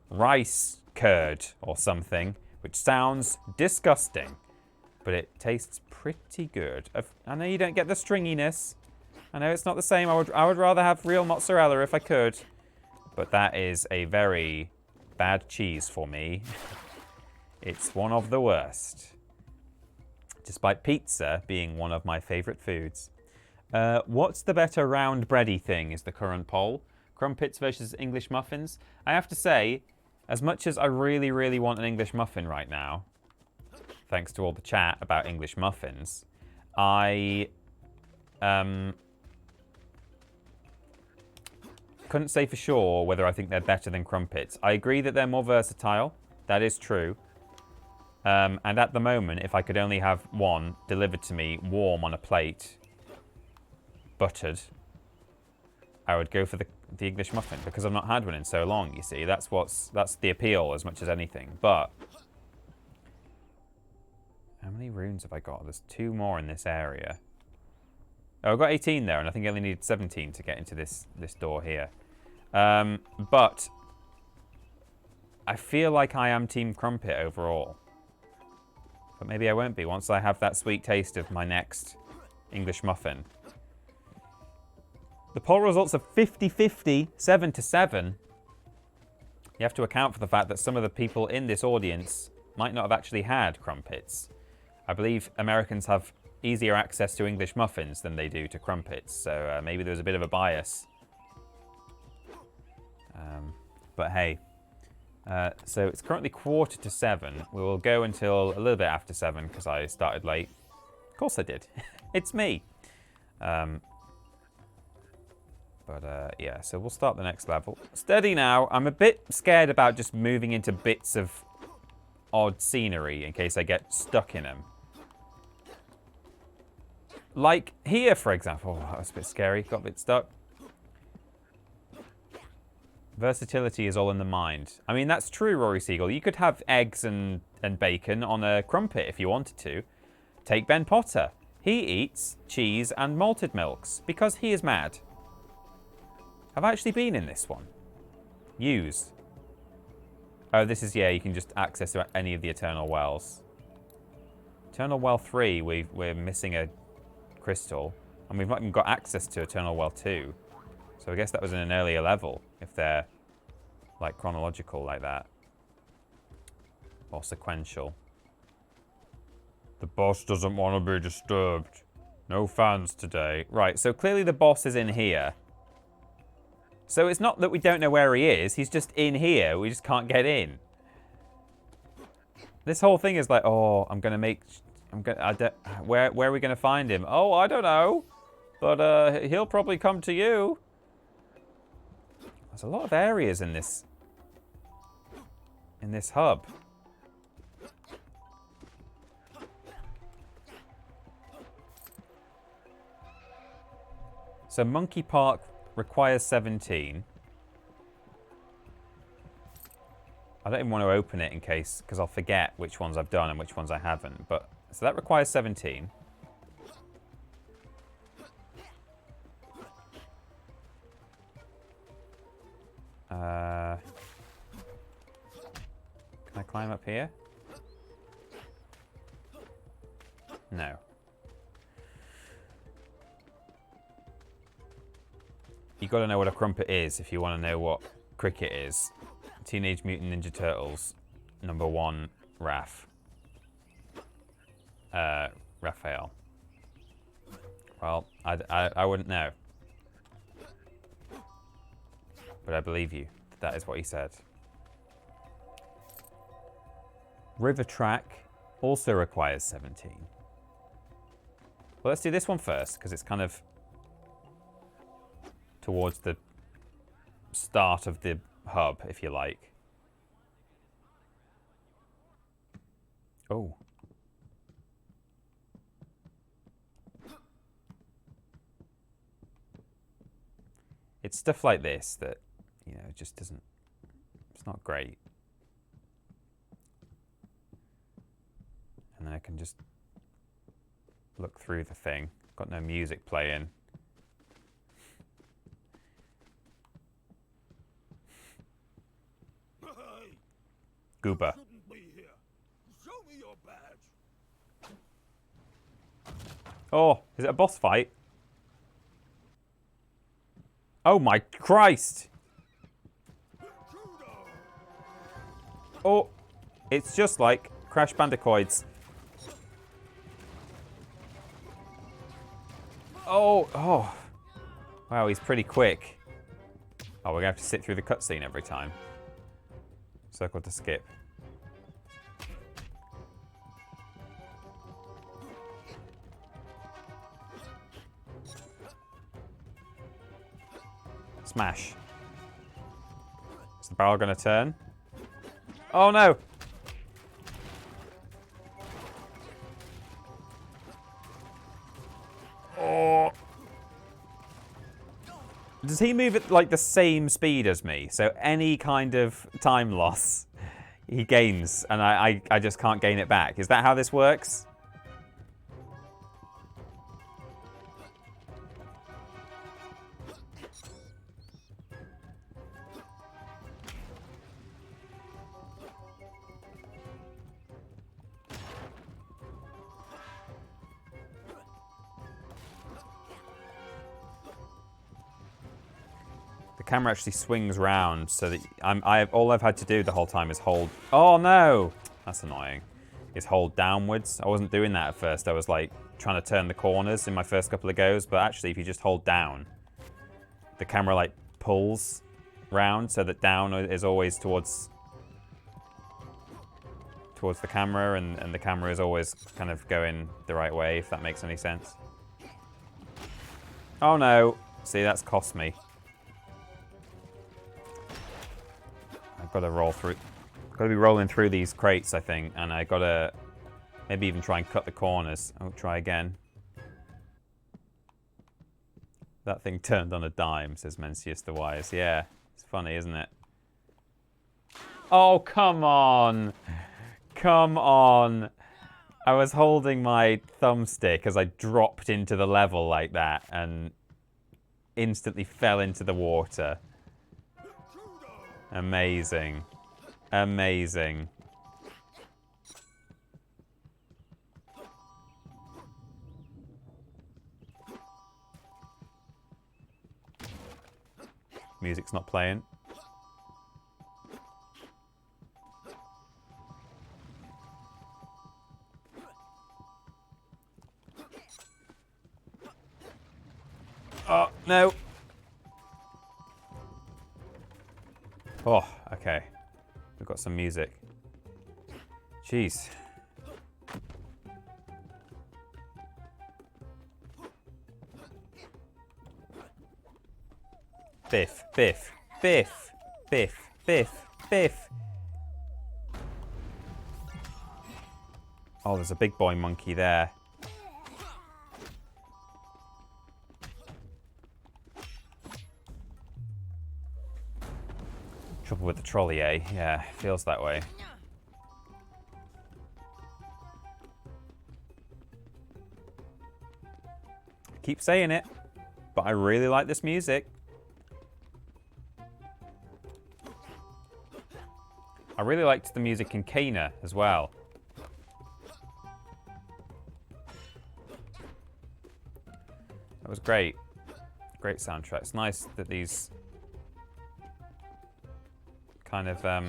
rice curd or something, which sounds disgusting, but it tastes pretty good. I know you don't get the stringiness. I know it's not the same. I would rather have real mozzarella if I could. But that is a very bad cheese for me. It's one of the worst. Despite pizza being one of my favourite foods. What's the better round bready thing is the current poll. Crumpets versus English muffins. I have to say, as much as I really, really want an English muffin right now, thanks to all the chat about English muffins, I couldn't say for sure whether I think they're better than crumpets. I agree that they're more versatile. That is true. And at the moment, if I could only have one delivered to me warm on a plate, buttered, I would go for the English muffin, because I've not had one in so long, you see. That's the appeal as much as anything. But how many runes have I got? There's 2 more in this area. Oh, I've got 18 there, and I think I only need 17 to get into this door here. But I feel like I am Team Crumpet overall. But maybe I won't be once I have that sweet taste of my next English muffin. The poll results are 50-50, 7-7. You have to account for the fact that some of the people in this audience might not have actually had crumpets. I believe Americans have easier access to English muffins than they do to crumpets, so maybe there was a bit of a bias. But hey, so it's currently 6:45. We will go until a little bit after 7 because I started late. Of course I did. It's me. Yeah, so we'll start the next level. Steady now. I'm a bit scared about just moving into bits of odd scenery in case I get stuck in them. Like here, for example. Oh, that was a bit scary. Got a bit stuck. Versatility is all in the mind. I mean, that's true, Rory Siegel. You could have eggs and bacon on a crumpet if you wanted to. Take Ben Potter. He eats cheese and malted milks because he is mad. Have I actually been in this one? Use. Oh, this is, yeah, you can just access any of the Eternal Wells. Eternal Well 3, we're missing a crystal. And we've not even got access to Eternal Well 2. So I guess that was in an earlier level, if they're, like, chronological like that. Or sequential. The boss doesn't want to be disturbed. No fans today. Right, so clearly the boss is in here. So it's not that we don't know where he is. He's just in here. We just can't get in. This whole thing is like, oh, where are we going to find him? Oh, I don't know. But he'll probably come to you. There's a lot of areas in this hub. So Monkey Park requires 17. I don't even want to open it in case, because I'll forget which ones I've done and which ones I haven't. But so that requires 17. Can I climb up here? No. You got to know what a crumpet is if you want to know what cricket is. Teenage Mutant Ninja Turtles, #1, Raph. Raphael. Well, I wouldn't know. But I believe you. That is what he said. River Track also requires 17. Well, let's do this one first, because it's kind of towards the start of the hub, if you like. Oh. It's stuff like this that, you know, just doesn't, it's not great. And then I can just look through the thing. Got no music playing. Goober. Oh, is it a boss fight? Oh my Christ! Oh, it's just like Crash Bandicoots. Oh. Wow, he's pretty quick. Oh, we're going to have to sit through the cutscene every time. Circle to skip. Smash. Is the barrel going to turn? Oh no! Oh. Does he move at like the same speed as me? So any kind of time loss he gains, and I just can't gain it back. Is that how this works? The camera actually swings round so that all I've had to do the whole time is hold. Oh no, that's annoying. Is hold downwards. I wasn't doing that at first. I was like trying to turn the corners in my first couple of goes, but actually if you just hold down, the camera like pulls round so that down is always towards the camera, and the camera is always kind of going the right way, if that makes any sense. Oh no, see, that's cost me. I've got to roll through. Got to be rolling through these crates, I think, and I got to maybe even try and cut the corners. I'll try again. That thing turned on a dime, says Mencius the Wise. Yeah, it's funny, isn't it? Oh, come on. Come on. I was holding my thumbstick as I dropped into the level like that and instantly fell into the water. Amazing. Amazing. Music's not playing. Oh, no. Oh, okay. We've got some music. Jeez. Biff, biff, biff, biff, biff, biff. Oh, there's a big boy monkey there. Trouble with the trolley, eh? Yeah, feels that way. Keep saying it, but I really like this music. I really liked the music in Kana as well. That was great. Great soundtrack. It's nice that these kind of I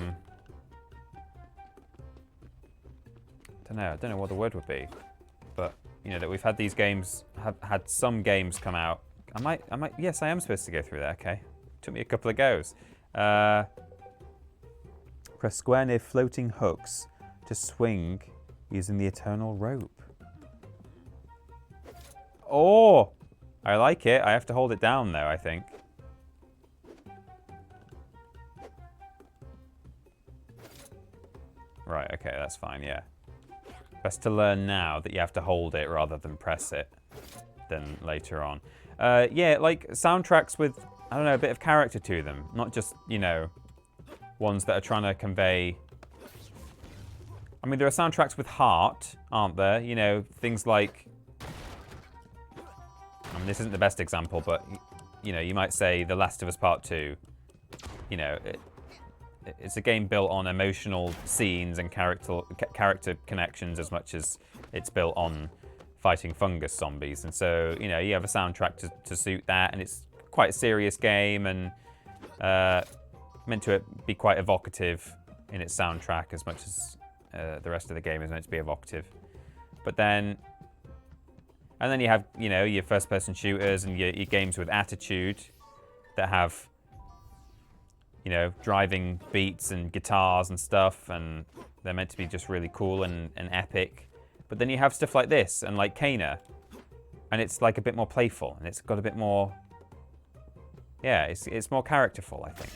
don't know what the word would be, but you know that we've had these games, have had some games come out. Yes, I am supposed to go through that. Okay, took me a couple of goes. Press square near floating hooks to swing using the eternal rope. Oh, I like it. I have to hold it down though, I think. Right, okay, that's fine, yeah. Best to learn now that you have to hold it rather than press it than later on. Yeah, like soundtracks with, I don't know, a bit of character to them. Not just, you know, ones that are trying to convey... I mean, there are soundtracks with heart, aren't there? You know, things like... I mean, this isn't the best example, but, you know, you might say The Last of Us Part 2. You know, it's a game built on emotional scenes and character connections as much as it's built on fighting fungus zombies. And so, you know, you have a soundtrack to suit that, and it's quite a serious game and meant to be quite evocative in its soundtrack as much as the rest of the game is meant to be evocative. But then... And then you have, you know, your first-person shooters and your games with attitude that have... you know, driving beats and guitars and stuff, and they're meant to be just really cool and epic. But then you have stuff like this, and like Kana, and it's like a bit more playful, and it's got a bit more... Yeah, it's more characterful, I think.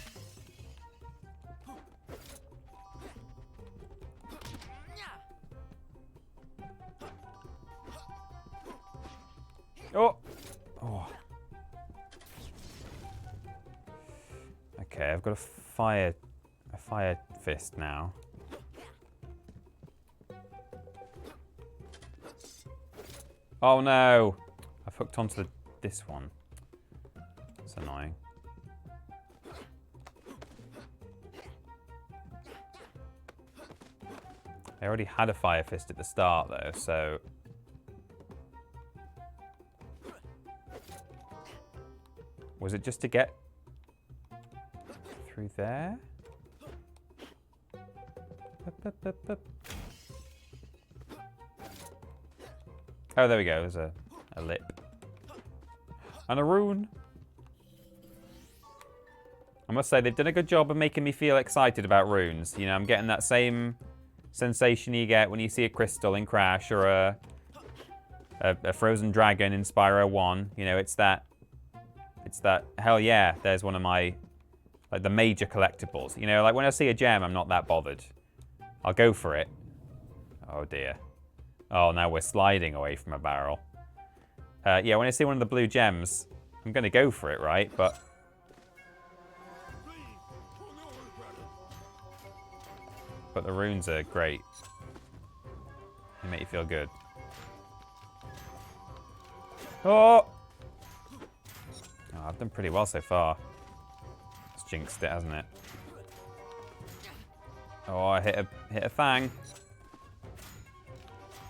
Oh! Oh. Okay, I've got a fire fist now. Oh no! I've hooked onto this one. It's annoying. I already had a fire fist at the start though, so... Was it just to get through there? Oh, there we go. There's a lip. And a rune. I must say, they've done a good job of making me feel excited about runes. You know, I'm getting that same sensation you get when you see a crystal in Crash or a frozen dragon in Spyro 1. You know, it's that, hell yeah, there's one of my, like, the major collectibles. You know, like when I see a gem, I'm not that bothered. I'll go for it. Oh dear. Oh, now we're sliding away from a barrel. Yeah, when I see one of the blue gems, I'm going to go for it, right? But... the runes are great. They make you feel good. Oh! Oh, I've done pretty well so far. It's jinxed it, hasn't it? Oh, I hit a fang.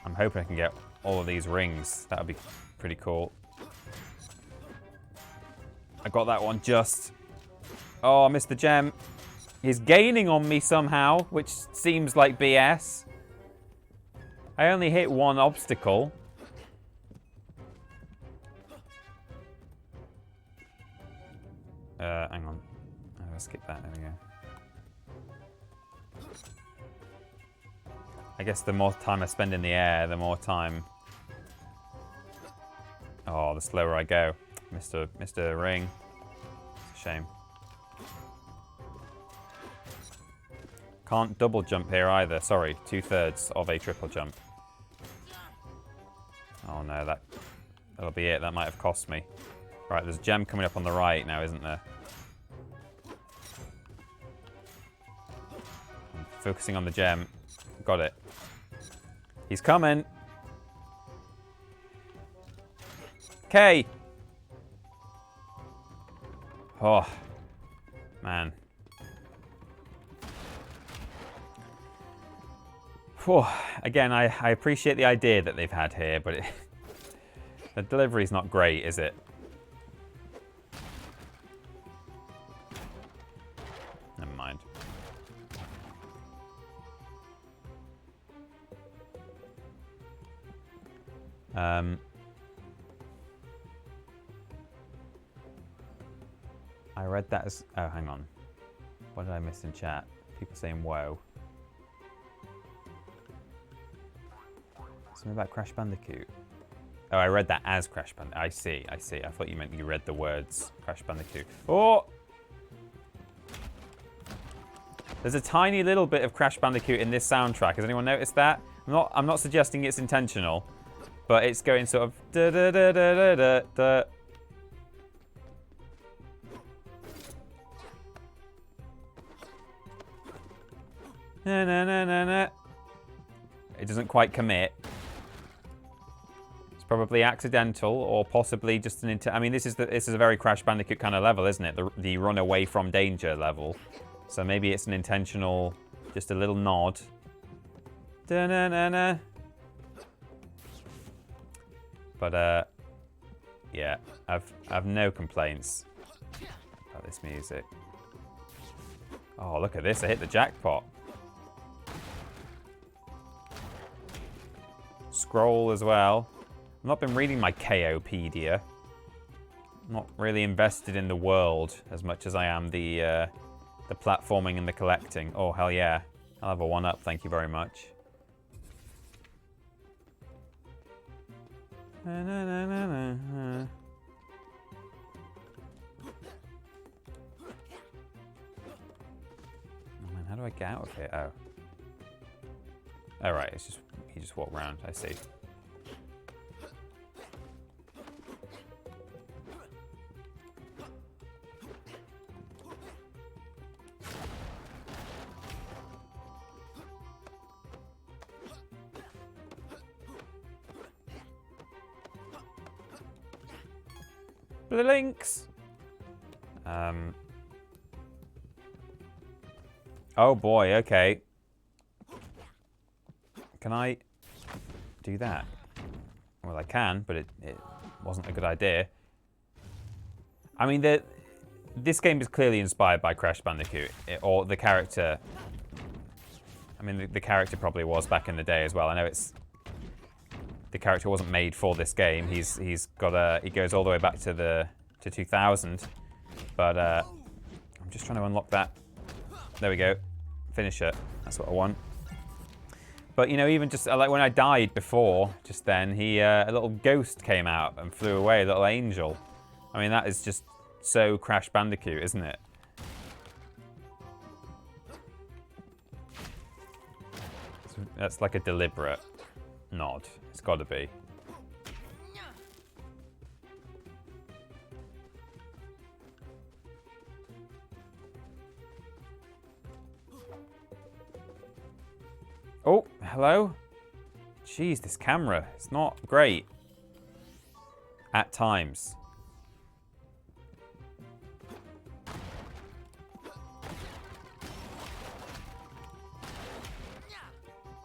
I'm hoping I can get all of these rings. That would be pretty cool. I got that one just. Oh, I missed the gem. He's gaining on me somehow, which seems like BS. I only hit one obstacle. Hang on. Oh, I'll skip that. There we go. I guess the more time I spend in the air, the more time... Oh, the slower I go. Missed a ring. It's a shame. Can't double jump here either. Sorry, 2/3 of a triple jump. Oh no, that'll be it. That might have cost me. Right, there's a gem coming up on the right now, isn't there? focusing on the gem. Got it. He's coming. Okay. Oh, man. Whew. Again, I appreciate the idea that they've had here, but the delivery's not great, is it? Never mind. I read that as... Oh, hang on. What did I miss in chat? People saying whoa. Something about Crash Bandicoot. Oh, I read that as Crash Bandicoot. I see. I thought you meant you read the words Crash Bandicoot. Oh! There's a tiny little bit of Crash Bandicoot in this soundtrack. Has anyone noticed that? I'm not suggesting it's intentional, but it's going sort of da da da da da da da. Na na na na na. It doesn't quite commit. It's probably accidental, or possibly just an I mean, this is a very Crash Bandicoot kind of level, isn't it? The run away from danger level. So maybe it's an intentional, just a little nod. Da na na na. But yeah, I've no complaints about this music. Oh, look at this! I hit the jackpot. Scroll as well. I've not been reading my KOpedia. I'm not really invested in the world as much as I am the platforming and the collecting. Oh, hell yeah. I'll have a 1-up, thank you very much. Na, na, na, na, na. Oh man, how do I get out of here? Oh. Alright, it's just you just walk around, I see. Blinks! Oh boy, okay. Can I do that? Well, I can, but it wasn't a good idea. I mean, this game is clearly inspired by Crash Bandicoot, or the character. I mean, the character probably was back in the day as well. I know the character wasn't made for this game. He goes all the way back to 2000, but I'm just trying to unlock that. There we go. Finish it. That's what I want. But you know, even just like when I died before, just then, a little ghost came out and flew away, a little angel. I mean, that is just so Crash Bandicoot, isn't it? That's like a deliberate nod. It's got to be. Oh, hello? Jeez, this camera, it's not great. At times.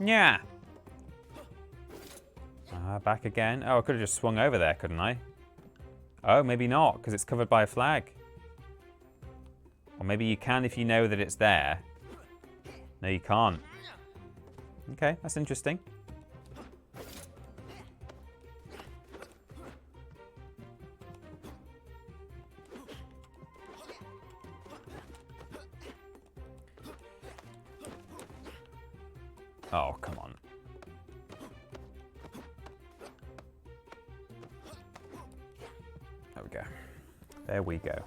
Yeah. Back again. Oh, I could have just swung over there, couldn't I? Oh, maybe not, because it's covered by a flag. Or maybe you can if you know that it's there. No, you can't. Okay, that's interesting. Oh, come on. There we go. There we go.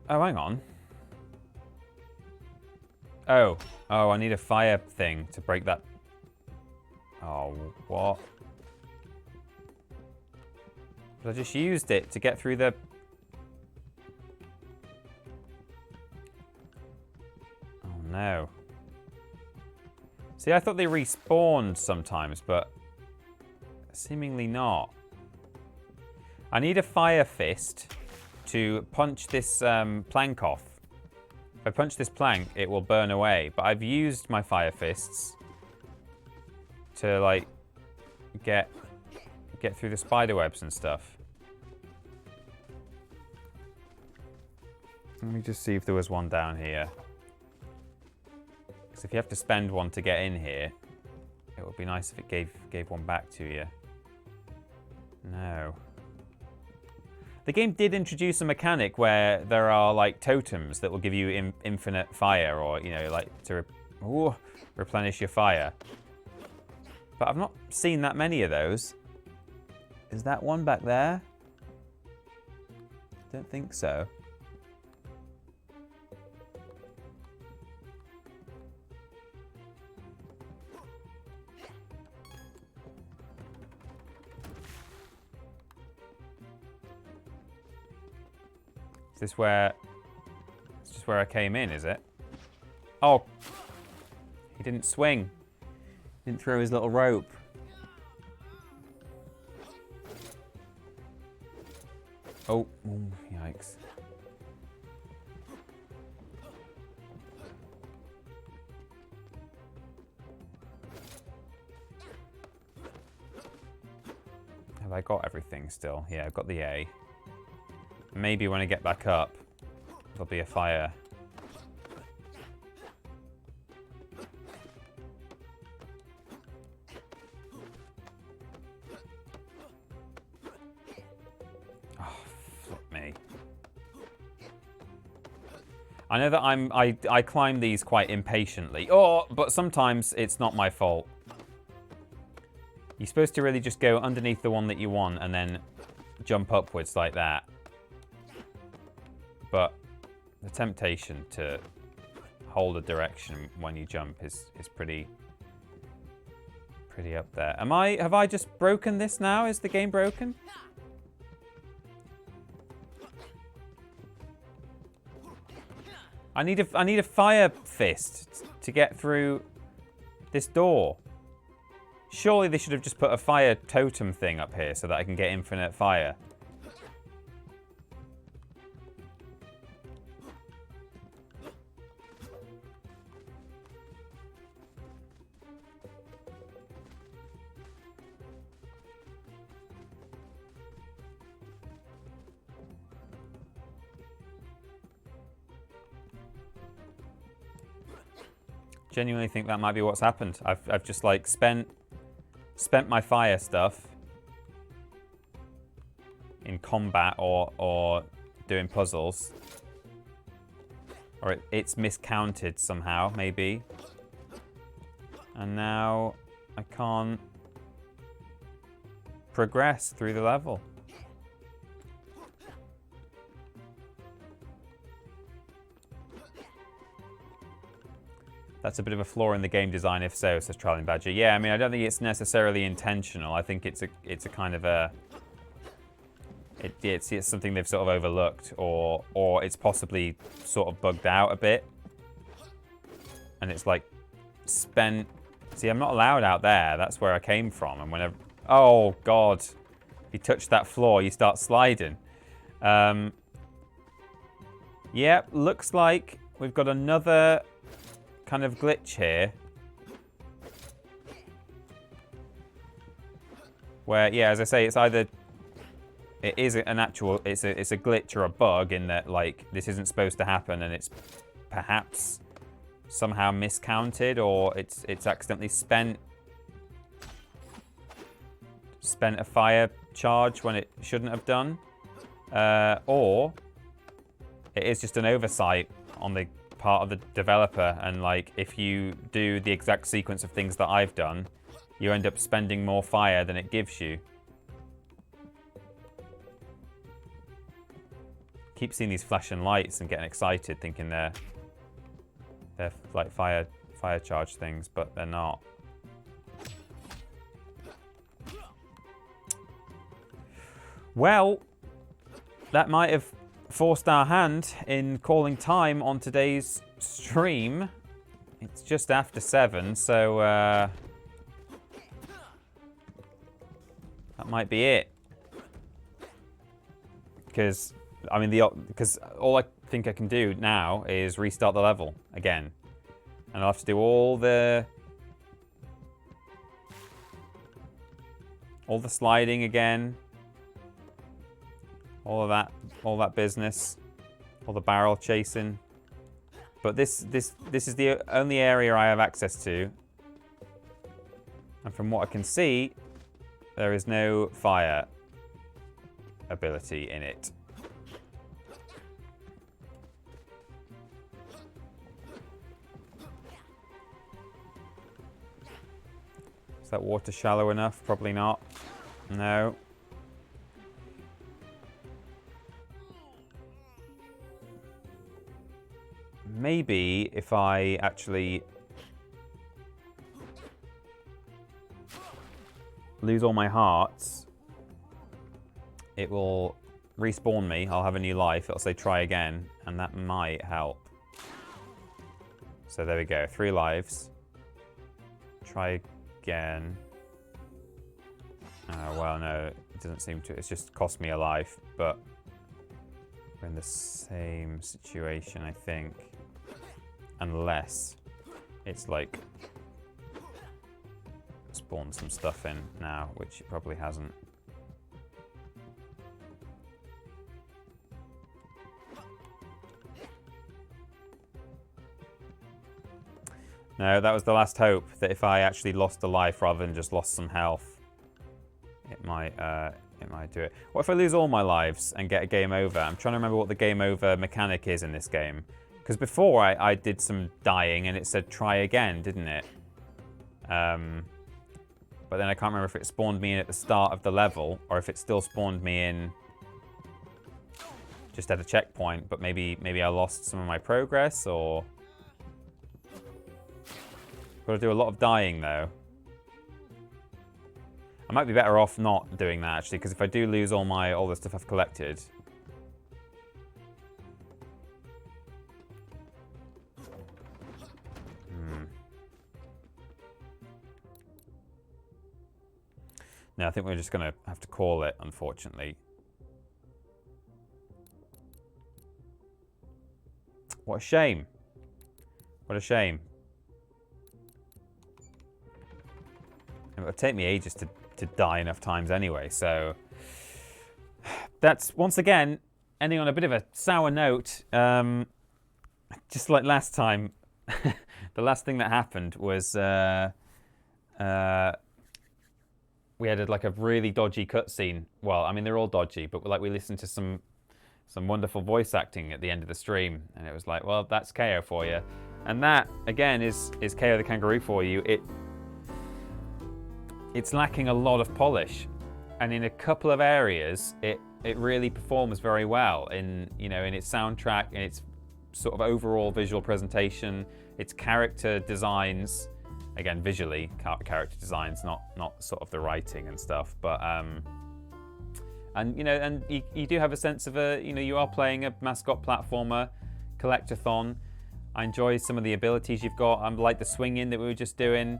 Oh, hang on. Oh, I need a fire thing to break that. Oh, what? But I just used it to get through the... no. See, I thought they respawned sometimes, but seemingly not. I need a fire fist to punch this plank off. If I punch this plank, it will burn away. But I've used my fire fists to, like, get through the spider webs and stuff. Let me just see if there was one down here. Because if you have to spend one to get in here, it would be nice if it gave one back to you. No. The game did introduce a mechanic where there are like totems that will give you infinite fire, or, you know, like to replenish your fire. But I've not seen that many of those. Is that one back there? Don't think so. Is this where... It's just where I came in, is it? Oh! He didn't swing. He didn't throw his little rope. Oh, yikes. Have I got everything still? Yeah, I've got the A. Maybe when I get back up, there'll be a fire. Oh, flip me. I know that I climb these quite impatiently. Oh, but sometimes it's not my fault. You're supposed to really just go underneath the one that you want and then jump upwards like that. But the temptation to hold a direction when you jump is pretty up there. Have I just broken this now? Is the game broken? I need a fire fist to get through this door. Surely they should have just put a fire totem thing up here so that I can get infinite fire. Genuinely think that might be what's happened. I've just like spent my fire stuff in combat or doing puzzles, or it's miscounted somehow maybe, and now I can't progress through the level. That's a bit of a flaw in the game design, if so, says Trialing Badger. Yeah, I mean, I don't think it's necessarily intentional. I think it's a kind of a... It's something they've sort of overlooked, or it's possibly sort of bugged out a bit. And it's like spent... See, I'm not allowed out there. That's where I came from. And whenever... Oh, God. If you touch that floor, you start sliding. Yep, looks like we've got another... kind of glitch here where, yeah, as I say, it's either it is an actual it's a glitch or a bug in that, like, this isn't supposed to happen and it's perhaps somehow miscounted, or it's accidentally spent a fire charge when it shouldn't have done, or it is just an oversight on the part of the developer, and like if you do the exact sequence of things that I've done, you end up spending more fire than it gives you. Keep seeing these flashing lights and getting excited, thinking they're like fire charge things, but they're not. Well, that might have forced our hand in calling time on today's stream. It's just after 7, so that might be it. Because I mean, because all I think I can do now is restart the level again, and I'll have to do all the sliding again, all that business, all the barrel chasing. But this is the only area I have access to, and from what I can see, there is no fire ability in it. Is that water shallow enough? Probably not. No. Maybe if I actually lose all my hearts, it will respawn me. I'll have a new life. It'll say try again, and that might help. So there we go. 3 lives. Try again. Well, no, it doesn't seem to. It's just cost me a life, but we're in the same situation, I think. Unless it's like spawned some stuff in now, which it probably hasn't. No, that was the last hope, that if I actually lost a life rather than just lost some health, it might do it. What if I lose all my lives and get a game over? I'm trying to remember what the game over mechanic is in this game. Because before I did some dying and it said try again, didn't it? But then I can't remember if it spawned me in at the start of the level or if it still spawned me in just at a checkpoint, but maybe I lost some of my progress, or... Got to do a lot of dying though. I might be better off not doing that actually, because if I do lose all the stuff I've collected, no, I think we're just going to have to call it, unfortunately. What a shame. What a shame. It would take me ages to die enough times anyway, so... That's, once again, ending on a bit of a sour note. Just like last time, the last thing that happened was... we had like a really dodgy cutscene. Well, I mean, they're all dodgy, but like we listened to some wonderful voice acting at the end of the stream, and it was like, well, that's Kao for you. And that, again, is Kao the Kangaroo for you. It's lacking a lot of polish, and in a couple of areas, it really performs very well in its soundtrack, in its sort of overall visual presentation, its character designs. Again, visually, character designs, not sort of the writing and stuff, but and you do have a sense of you are playing a mascot platformer, collectathon. I enjoy some of the abilities you've got. I like the swinging that we were just doing.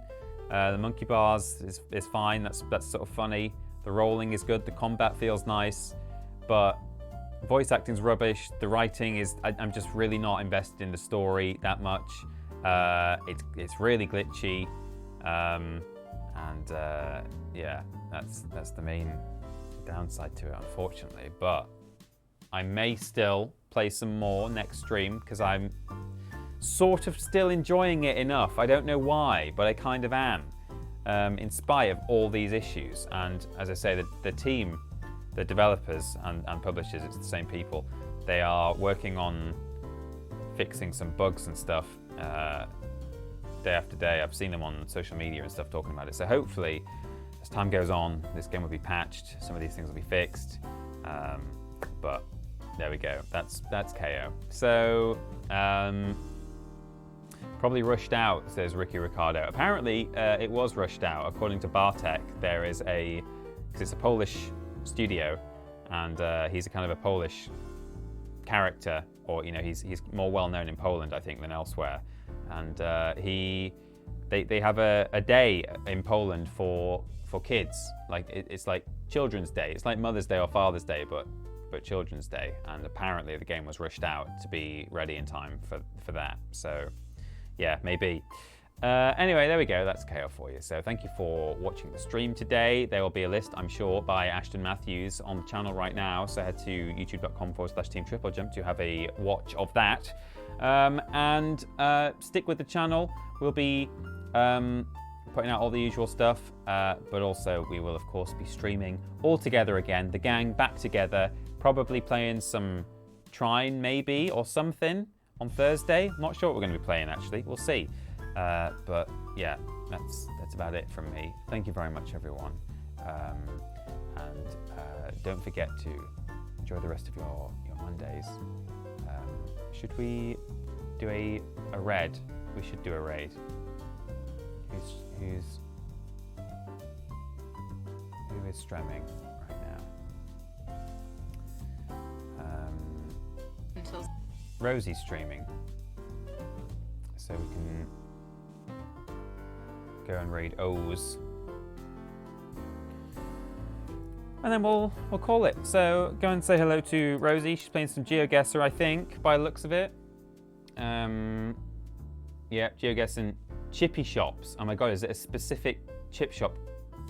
The monkey bars is fine. That's sort of funny. The rolling is good. The combat feels nice, but voice acting's rubbish. The writing is. I'm just really not invested in the story that much. It's really glitchy, yeah, that's the main downside to it, unfortunately. But I may still play some more next stream because I'm sort of still enjoying it enough. I don't know why, but I kind of am, in spite of all these issues. And as I say, the team, the developers and publishers, it's the same people. They are working on fixing some bugs and stuff day after day. I've seen them on social media and stuff talking about it. So hopefully, as time goes on, this game will be patched. Some of these things will be fixed. But there we go. That's Kao. So probably rushed out, says Ricky Ricardo. Apparently, it was rushed out. According to Bartek, there is because it's a Polish studio, and he's a kind of a Polish character, or he's more well known in Poland, I think, than elsewhere. And they have a day in Poland for kids. Like it's like Children's Day. It's like Mother's Day or Father's Day, but Children's Day. And apparently the game was rushed out to be ready in time for that. So yeah, maybe. Anyway, there we go. That's Kao for you. So thank you for watching the stream today. There will be a list, I'm sure, by Ashton Matthews on the channel right now. So head to youtube.com/Team TripleJump to have a watch of that. And stick with the channel. We'll be putting out all the usual stuff, but also we will, of course, be streaming all together again. The gang back together, probably playing some Trine maybe or something on Thursday. I'm not sure what we're going to be playing, actually. We'll see. But yeah, that's about it from me. Thank you very much, everyone. And don't forget to enjoy the rest of your Mondays. Should we do a raid? We should do a raid. Who is streaming right now? Rosie's streaming, so we can go and raid O's, and then we'll call it. So go and say hello to Rosie. She's playing some GeoGuessr, I think, by the looks of it. Yeah, GeoGuessr chippy shops. Oh my god, is it a specific chip shop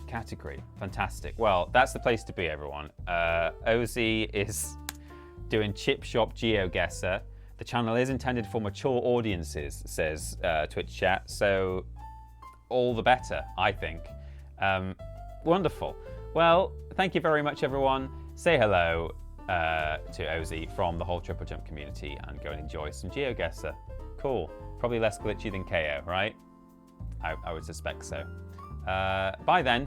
category? Fantastic. Well, that's the place to be, everyone. Ozzy is doing chip shop GeoGuessr. The channel is intended for mature audiences, says Twitch chat, so all the better, I think. Wonderful. Well, thank you very much, everyone. Say hello to Ozzy from the whole TripleJump community and go and enjoy some GeoGuessr. Cool. Probably less glitchy than Kao, right? I would suspect so. Bye then.